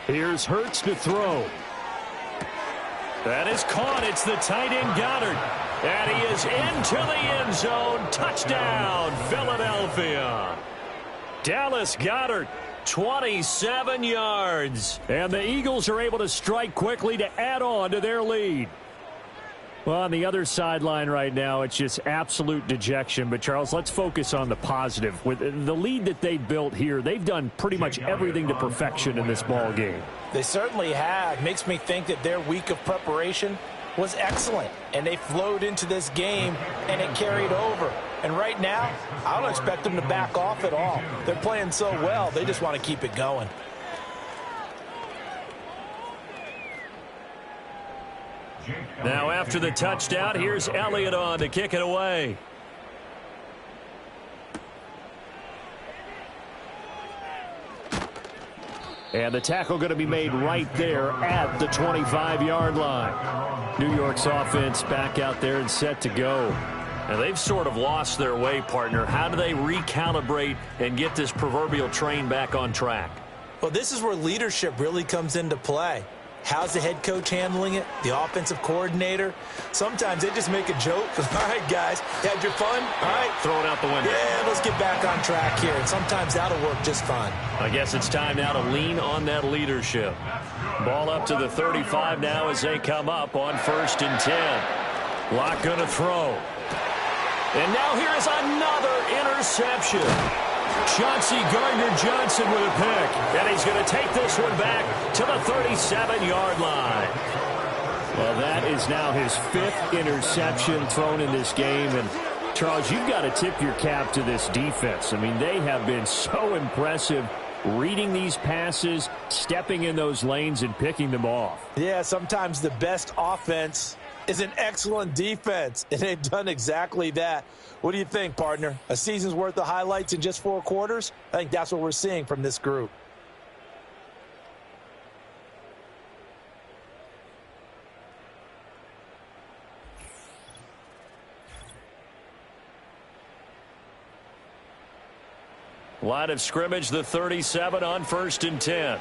Here's Hurts to throw. That is caught. It's the tight end Goddard. And he is into the end zone. Touchdown, Philadelphia. Dallas Goedert, 27 yards. And the Eagles are able to strike quickly to add on to their lead. Well, on the other sideline right now, it's just absolute dejection. But, Charles, let's focus on the positive. With the lead that they built here, they've done pretty much everything to perfection in this ball game. They certainly have. Makes me think that their week of preparation was excellent. And they flowed into this game, and it carried over. And right now, I don't expect them to back off at all. They're playing so well, they just want to keep it going. Jake Now after the touchdown, here's Elliott on to kick it away. And the tackle going to be made right there at the 25-yard line. New York's offense back out there and set to go. And they've sort of lost their way, partner. How do they recalibrate and get this proverbial train back on track? Well, this is where leadership really comes into play. How's the head coach handling it? The offensive coordinator? Sometimes they just make a joke. All right, guys, you had your fun? All right. Throw it out the window. Yeah, let's get back on track here. And sometimes that'll work just fine. I guess it's time now to lean on that leadership. Ball up to the 35 now as they come up on 1st and 10. Locke going to throw. And now here is another interception. Chauncey Gardner-Johnson with a pick. And he's going to take this one back to the 37-yard line. Well, that is now his 5th interception thrown in this game. And, Charles, you've got to tip your cap to this defense. I mean, they have been so impressive reading these passes, stepping in those lanes, and picking them off. Yeah, sometimes the best offense is an excellent defense, and they've done exactly that. What do you think, partner? A season's worth of highlights in just 4 quarters? I think that's what we're seeing from this group. Line of scrimmage, the 37 on 1st and 10.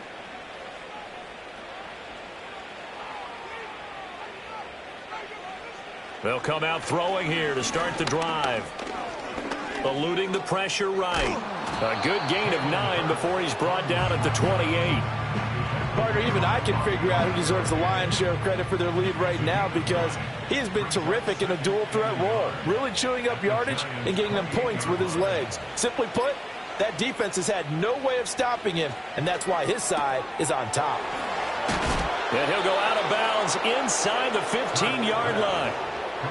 They'll come out throwing here to start the drive. Eluding the pressure right. A good gain of 9 before he's brought down at the 28. Partner, even I can figure out who deserves the lion's share of credit for their lead right now because he has been terrific in a dual threat role, really chewing up yardage and getting them points with his legs. Simply put, that defense has had no way of stopping him, and that's why his side is on top. And he'll go out of bounds inside the 15-yard line.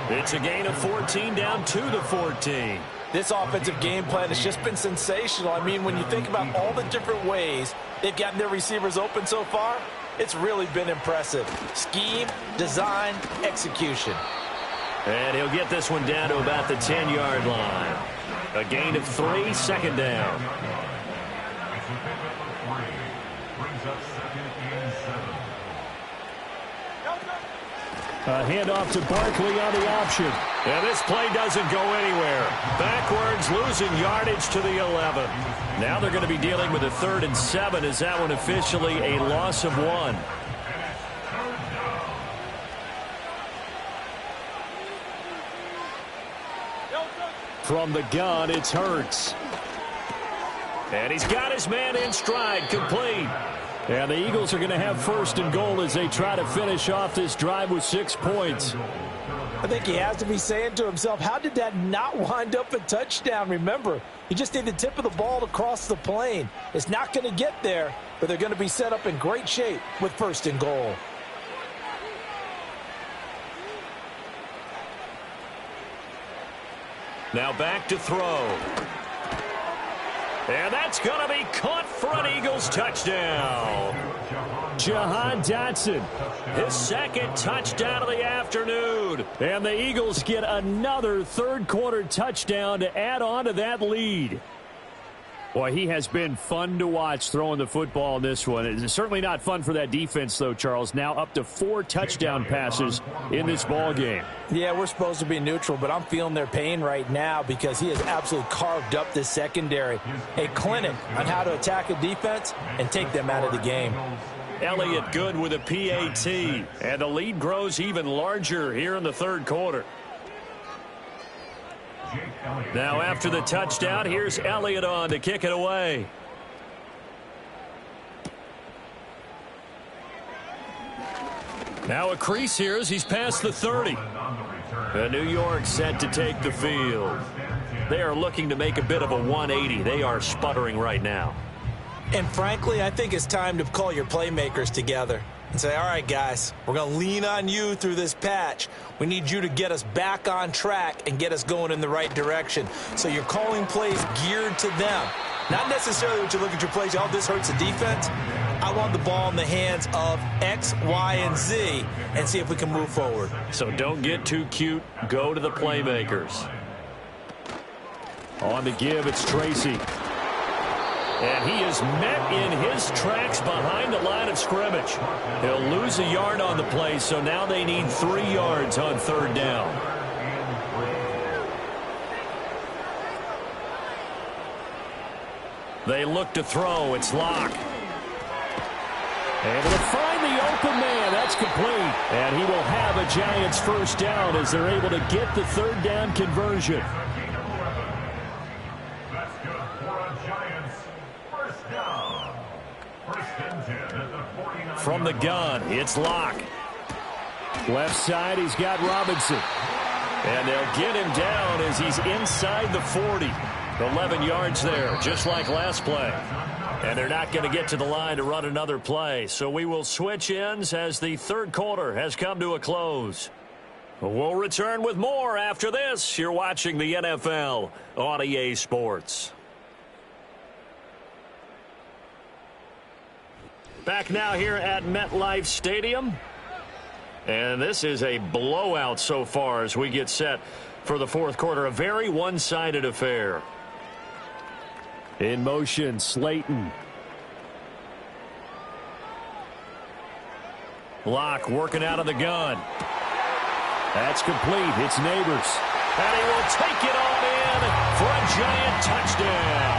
It's a gain of 14 down to the 14. This offensive game plan has just been sensational. I mean, when you think about all the different ways they've gotten their receivers open so far, it's really been impressive. Scheme, design, execution. And he'll get this one down to about the 10-yard line. A gain of 3, 2nd down. A handoff to Barkley on the option. And this play doesn't go anywhere. Backwards, losing yardage to the 11. Now they're going to be dealing with a 3rd and 7 as that one officially a loss of 1. From the gun, it's Hurts. And he's got his man in stride, complete. And the Eagles are going to have 1st and goal as they try to finish off this drive with 6 points. I think he has to be saying to himself, how did that not wind up a touchdown? Remember, you just need the tip of the ball to cross the plane. It's not going to get there, but they're going to be set up in great shape with 1st and goal. Now back to throw. And that's going to be caught for an Eagles touchdown. Jahan Dotson. His 2nd touchdown of the afternoon. And the Eagles get another 3rd quarter touchdown to add on to that lead. Boy, he has been fun to watch throwing the football in this one. It's certainly not fun for that defense, though, Charles. Now up to 4 touchdown passes in this ball game. Yeah, we're supposed to be neutral, but I'm feeling their pain right now because he has absolutely carved up this secondary. A clinic on how to attack a defense and take them out of the game. Elliott good with a PAT. And the lead grows even larger here in the 3rd quarter. Now after the touchdown, here's Elliott on to kick it away. Now a crease here as he's past the 30. And New York set to take the field. They are looking to make a bit of a 180. They are sputtering right now. And frankly, I think it's time to call your playmakers together and say, all right, guys, we're going to lean on you through this patch. We need you to get us back on track and get us going in the right direction. So you're calling plays geared to them. Not necessarily what you look at your plays, oh, this hurts the defense. I want the ball in the hands of X, Y, and Z and see if we can move forward. So don't get too cute. Go to the playmakers. On the give, it's Tracy. And he is met in his tracks behind the line of scrimmage. He'll lose a yard on the play, so now they need 3 yards on 3rd down. They look to throw. It's Locke. Able to find the open man. That's complete. And he will have a Giants first down as they're able to get the 3rd down conversion. That's good for a Giants first down. 1st and 10 at the 49. From the gun, it's Locke. Left side, he's got Robinson. And they'll get him down as he's inside the 40. 11 yards there, just like last play. And they're not going to get to the line to run another play. So we will switch ends as the 3rd quarter has come to a close. We'll return with more after this. You're watching the NFL on EA Sports. Back now here at MetLife Stadium. And this is a blowout so far as we get set for the 4th quarter. A very one-sided affair. In motion, Slayton. Locke working out of the gun. That's complete. It's Neighbors. And he will take it on in for a Giant touchdown.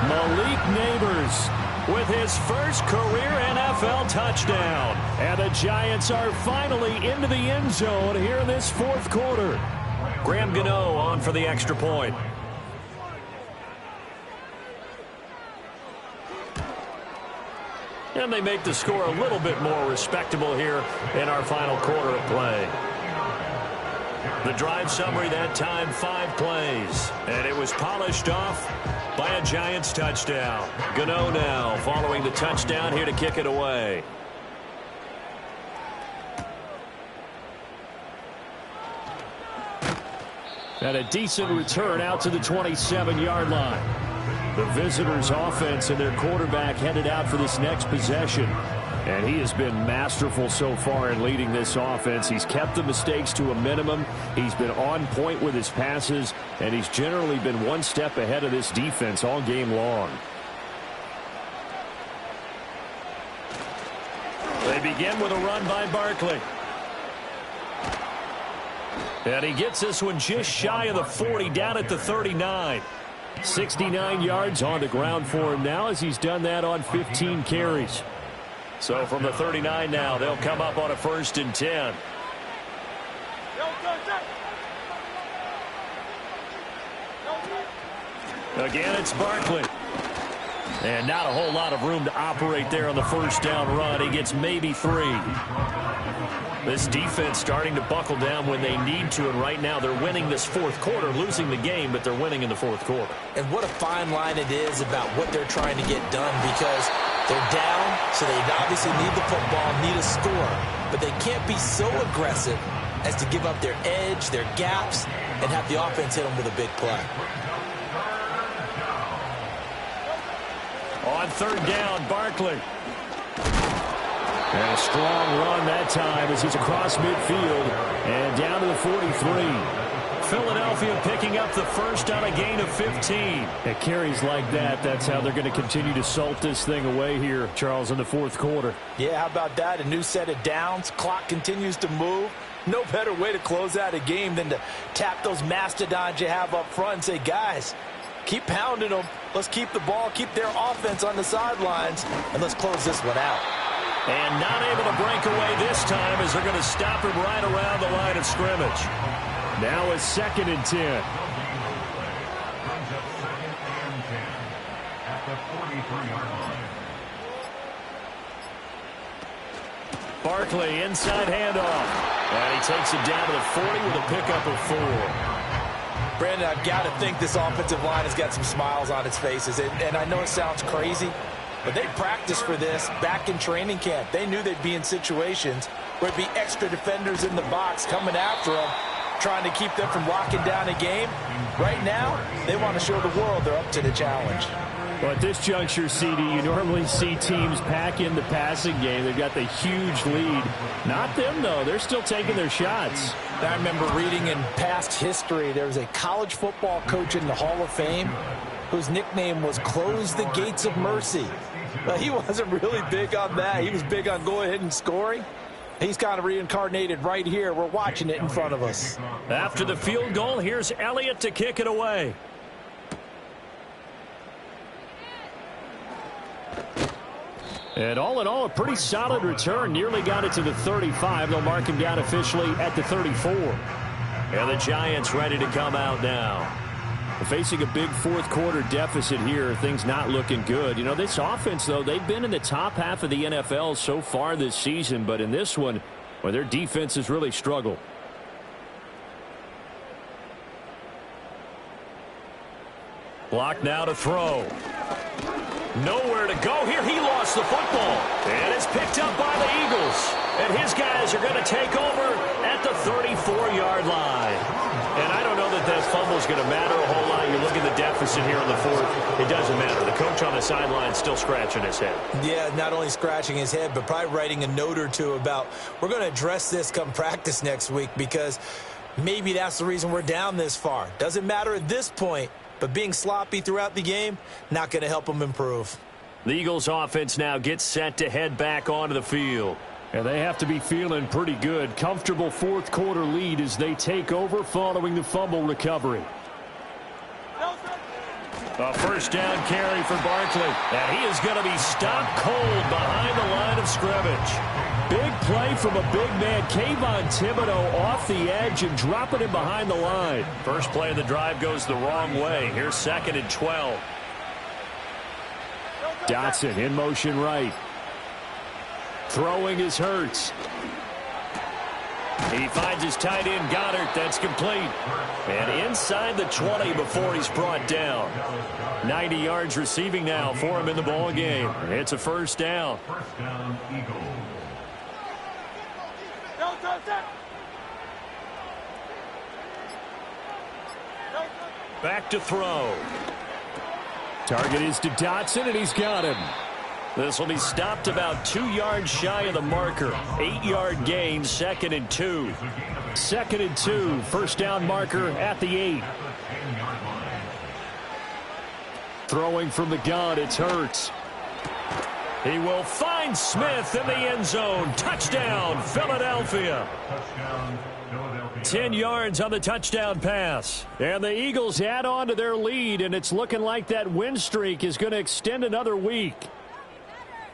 Malik Neighbors with his first career NFL touchdown. And the Giants are finally into the end zone here in this 4th quarter. Graham Gano on for the extra point. And they make the score a little bit more respectable here in our final quarter of play. The drive summary that time, 5 plays. And it was polished off by a Giants touchdown. Gano now following the touchdown here to kick it away. And a decent return out to the 27-yard line. The visitors' offense and their quarterback headed out for this next possession. And he has been masterful so far in leading this offense. He's kept the mistakes to a minimum. He's been on point with his passes. And he's generally been one step ahead of this defense all game long. They begin with a run by Barkley. And he gets this one just shy of the 40, down at the 39. 69 yards on the ground for him now as he's done that on 15 carries. So from the 39 now, they'll come up on a 1st and 10. Again, it's Barkley. And not a whole lot of room to operate there on the 1st down run. He gets maybe 3. This defense starting to buckle down when they need to, and right now they're winning this 4th quarter, losing the game, but they're winning in the 4th quarter. And what a fine line it is about what they're trying to get done, because they're down, so they obviously need the football, need a score, but they can't be so aggressive as to give up their edge, their gaps, and have the offense hit them with a big play. On 3rd down, Barkley. And a strong run that time as he's across midfield and down to the 43. Philadelphia picking up the first on a gain of 15. At carries like that, that's how they're going to continue to salt this thing away here, Charles, in the 4th quarter. Yeah, how about that? A new set of downs. Clock continues to move. No better way to close out a game than to tap those mastodons you have up front and say, guys, keep pounding them. Let's keep the ball, keep their offense on the sidelines, and let's close this one out. And not able to break away this time as they're going to stop him right around the line of scrimmage. Now a 2nd and 10. Brings up 2nd and 10 at the 43-yard line. Barkley, inside handoff. And he takes it down to the 40 with a pickup of 4. Brandon, I've got to think this offensive line has got some smiles on its faces. And I know it sounds crazy, but they practiced for this back in training camp. They knew they'd be in situations where it'd be extra defenders in the box coming after them. trying to keep them from locking down a game. Right now, they want to show the world they're up to the challenge. Well, at this juncture, CD, you normally see teams pack in the passing game. They've got the huge lead. Not them, though. They're still taking their shots. I remember reading in past history, there was a college football coach in the Hall of Fame whose nickname was Close the Gates of Mercy. But he wasn't really big on that. He was big on going ahead and scoring. He's kind of reincarnated right here. We're watching it in front of us. After the field goal, here's Elliott to kick it away. And all in all, a pretty solid return. Nearly got it to the 35. They'll mark him down officially at the 34. And the Giants ready to come out now. Facing a big fourth quarter deficit here. Things not looking good. You know, this offense, though, they've been in the top half of the NFL so far this season. But in this one, well, their defense has really struggled. Block now to throw. Nowhere to go here. He lost the football. And it's picked up by the Eagles. And his guys are going to take over at the 34-yard line. And I don't know that fumble's going to matter a whole lot. You look at the deficit here in the fourth. It doesn't matter. The coach on the sideline still scratching his head. Yeah, not only scratching his head, but probably writing a note or two about we're going to address this come practice next week because maybe that's the reason we're down this far. Doesn't matter at this point. But being sloppy throughout the game, not going to help them improve. The Eagles offense now gets set to head back onto the field. And they have to be feeling pretty good. Comfortable fourth quarter lead as they take over following the fumble recovery. A first down carry for Barkley. And he is going to be stopped cold behind the line of scrimmage. Big play from a big man. Kayvon Thibodeaux off the edge and dropping him behind the line. First play of the drive goes the wrong way. Here's 2nd and 12. Dotson in motion right. Throwing is Hurts. He finds his tight end, Goddard. That's complete. And inside the 20 before he's brought down. 90 yards receiving now for him in the ball game. It's a first down. First down, Eagles. Back to throw. Target is to Dotson, and he's got him. This will be stopped about 2 yards shy of the marker. 8-yard gain, 2nd and 2. 2nd and 2. First down marker at the 8. Throwing from the gun, it's Hurts. He will find Smith in the end zone. Touchdown, Philadelphia. 10 yards on the touchdown pass. And the Eagles add on to their lead, and it's looking like that win streak is going to extend another week.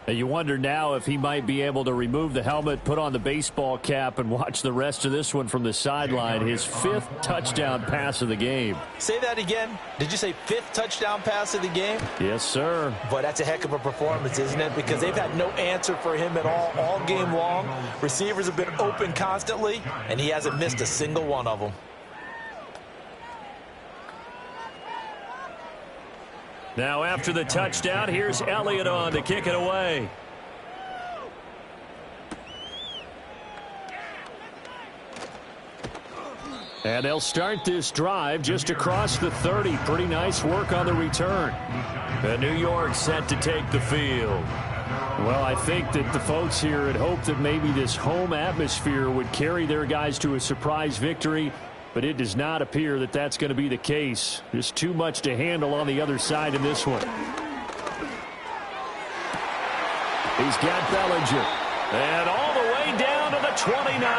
And you wonder now if he might be able to remove the helmet, put on the baseball cap, and watch the rest of this one from the sideline. His 5th touchdown pass of the game. Say that again. Did you say 5th touchdown pass of the game? Yes, sir. But that's a heck of a performance, isn't it? Because they've had no answer for him at all game long. Receivers have been open constantly, and he hasn't missed a single one of them. Now after the touchdown, here's Elliott on to kick it away. And they'll start this drive just across the 30. Pretty nice work on the return. And New York set to take the field. Well, I think that the folks here had hoped that maybe this home atmosphere would carry their guys to a surprise victory. But it does not appear that that's going to be the case. There's too much to handle on the other side in this one. He's got Bellinger. And all the way down to the 29.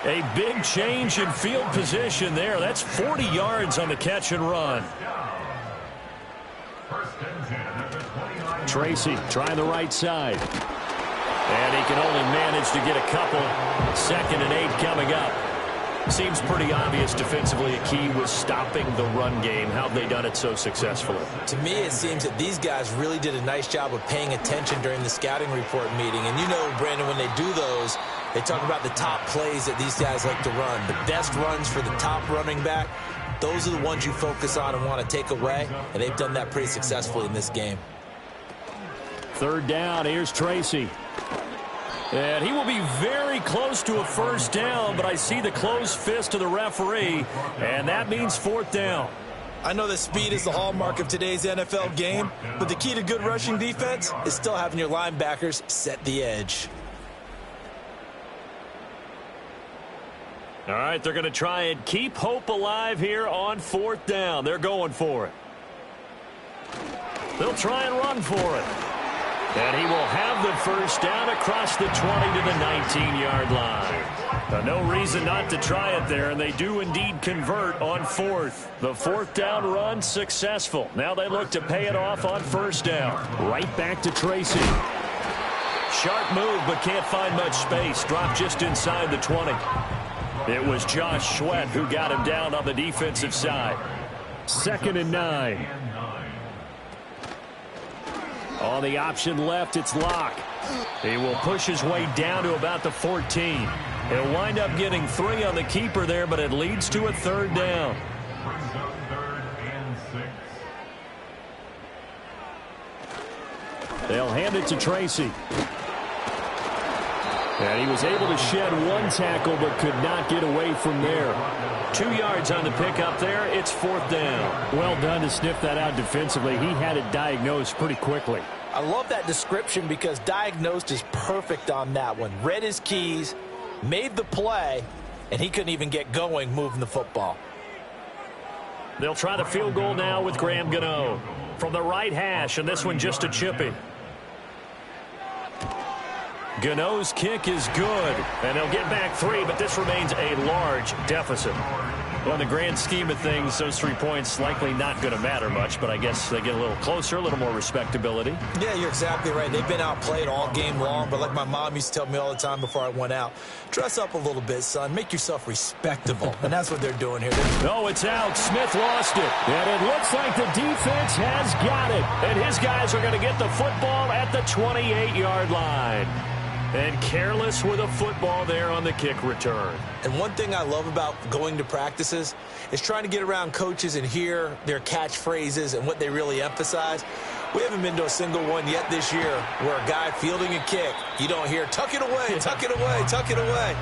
A big change in field position there. That's 40 yards on the catch and run. Tracy trying the right side. And he can only manage to get a couple. 2nd and 8 coming up. Seems pretty obvious defensively a key was stopping the run game. How have they done it so successfully? To me, it seems that these guys really did a nice job of paying attention during the scouting report meeting. And you know, Brandon, when they do those, they talk about the top plays that these guys like to run. The best runs for the top running back, those are the ones you focus on and want to take away. And they've done that pretty successfully in this game. 3rd down, here's Tracy. And he will be very close to a first down, but I see the closed fist of the referee, and that means fourth down. I know that speed is the hallmark of today's NFL game, but the key to good rushing defense is still having your linebackers set the edge. All right, they're going to try and keep hope alive here on fourth down. They're going for it. They'll try and run for it. And he will have the first down across the 20 to the 19-yard line. No reason not to try it there, and they do indeed convert on fourth. The fourth down run successful. Now they look to pay it off on first down. Right back to Tracy. Sharp move, but can't find much space. Dropped just inside the 20. It was Josh Sweat who got him down on the defensive side. 2nd and 9. On the option left, it's Locke. He will push his way down to about the 14. He'll wind up getting 3 on the keeper there, but it leads to a third down. Brings up 3rd and 6. They'll hand it to Tracy. And he was able to shed one tackle, but could not get away from there. 2 yards on the pickup there. It's fourth down. Well done to sniff that out defensively. He had it diagnosed pretty quickly. I love that description because diagnosed is perfect on that one. Read his keys, made the play, and he couldn't even get going moving the football. They'll try the field goal now with Graham Gano from the right hash, and this one just a chippy. Gano's kick is good, and they'll get back 3, but this remains a large deficit. Well, in the grand scheme of things, those 3 points likely not going to matter much, but I guess they get a little closer, a little more respectability. Yeah, you're exactly right. They've been outplayed all game long, but like my mom used to tell me all the time before I went out, dress up a little bit, son. Make yourself respectable, and that's what they're doing here. No, it's out. Smith lost it. And it looks like the defense has got it. And his guys are going to get the football at the 28-yard line. And careless with a football there on the kick return. And one thing I love about going to practices is trying to get around coaches and hear their catchphrases and what they really emphasize. We haven't been to a single one yet this year where a guy fielding a kick, you don't hear, tuck it away, tuck it away, tuck it away.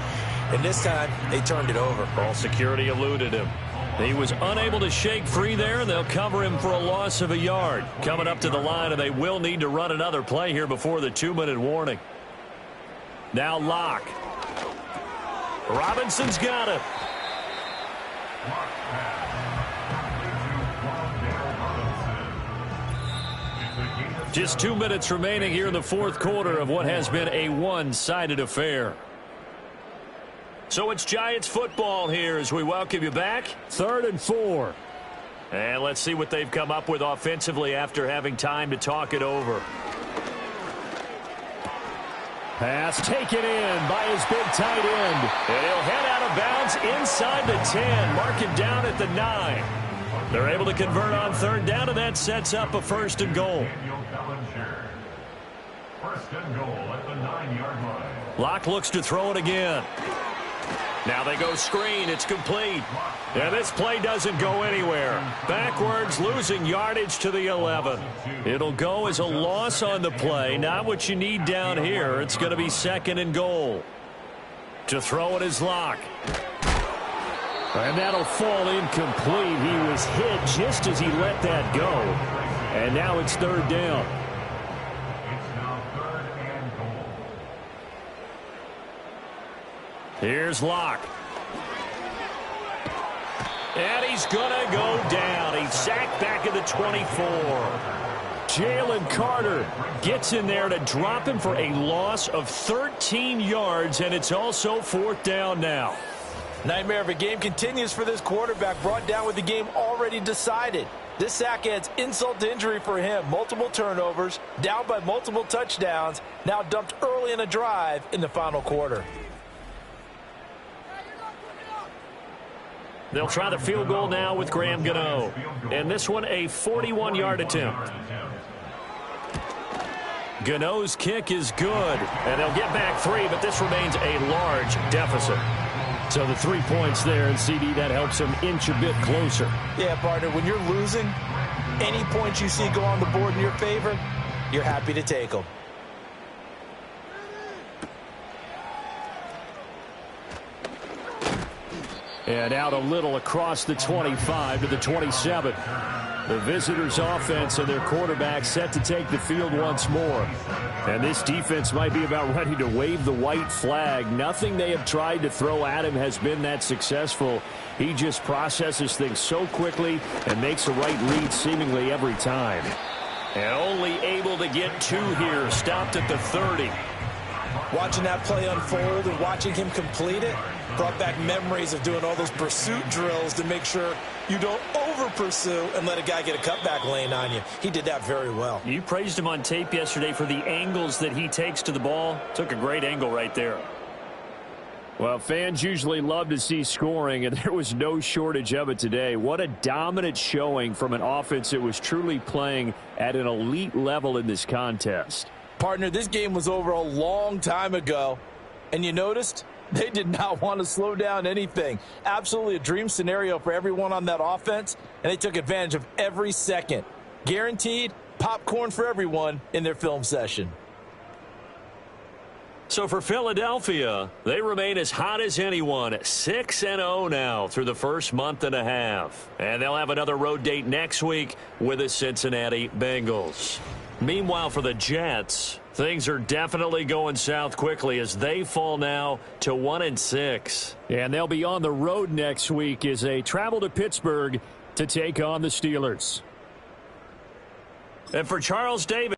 And this time, they turned it over. Ball security eluded him. He was unable to shake free there, and they'll cover him for a loss of a yard. Coming up to the line, and they will need to run another play here before the 2-minute warning. Now Locke. Robinson's got it. Just 2 minutes remaining here in the fourth quarter of what has been a one-sided affair. So it's Giants football here as we welcome you back. 3rd and 4. And let's see what they've come up with offensively after having time to talk it over. Pass taken in by his big tight end. And he'll head out of bounds inside the 10. Mark him down at the 9. They're able to convert on third down, and that sets up a 1st and goal. 1st and goal at the 9-yard line. Locke looks to throw it again. Now they go screen. It's complete. And this play doesn't go anywhere. Backwards, losing yardage to the 11. It'll go as a loss on the play. Not what you need down here. It's going to be 2nd and goal. To throw it is Locke. And that'll fall incomplete. He was hit just as he let that go. And now it's 3rd down. It's now 3rd and goal. Here's Locke. And he's going to go down. He's sacked back at the 24. Jalen Carter gets in there to drop him for a loss of 13 yards, and it's also 4th down now. Nightmare of a game continues for this quarterback, brought down with the game already decided. This sack adds insult to injury for him. Multiple turnovers, down by multiple touchdowns, now dumped early in a drive in the final quarter. They'll try the field goal now with Graham Gano. And this one a 41-yard attempt. Gano's kick is good. And they'll get back 3, but this remains a large deficit. So the 3 points there, and CD, that helps him inch a bit closer. Yeah, partner, when you're losing, any points you see go on the board in your favor, you're happy to take them. And out a little across the 25 to the 27. The visitors' offense and their quarterback set to take the field once more. And this defense might be about ready to wave the white flag. Nothing they have tried to throw at him has been that successful. He just processes things so quickly and makes a right read seemingly every time. And only able to get 2 here. Stopped at the 30. Watching that play unfold and watching him complete it brought back memories of doing all those pursuit drills to make sure you don't over-pursue and let a guy get a cutback lane on you. He did that very well. You praised him on tape yesterday for the angles that he takes to the ball. Took a great angle right there. Well, fans usually love to see scoring, and there was no shortage of it today. What a dominant showing from an offense that was truly playing at an elite level in this contest. Partner, this game was over a long time ago, and you noticed they did not want to slow down anything. Absolutely a dream scenario for everyone on that offense, and they took advantage of every second. Guaranteed popcorn for everyone in their film session. So for Philadelphia, they remain as hot as anyone, 6-0 now through the first month and a half. And they'll have another road date next week with the Cincinnati Bengals. Meanwhile, for the Jets, things are definitely going south quickly as they fall now to 1-6. And they'll be on the road next week as they travel to Pittsburgh to take on the Steelers. And for Charles Davis.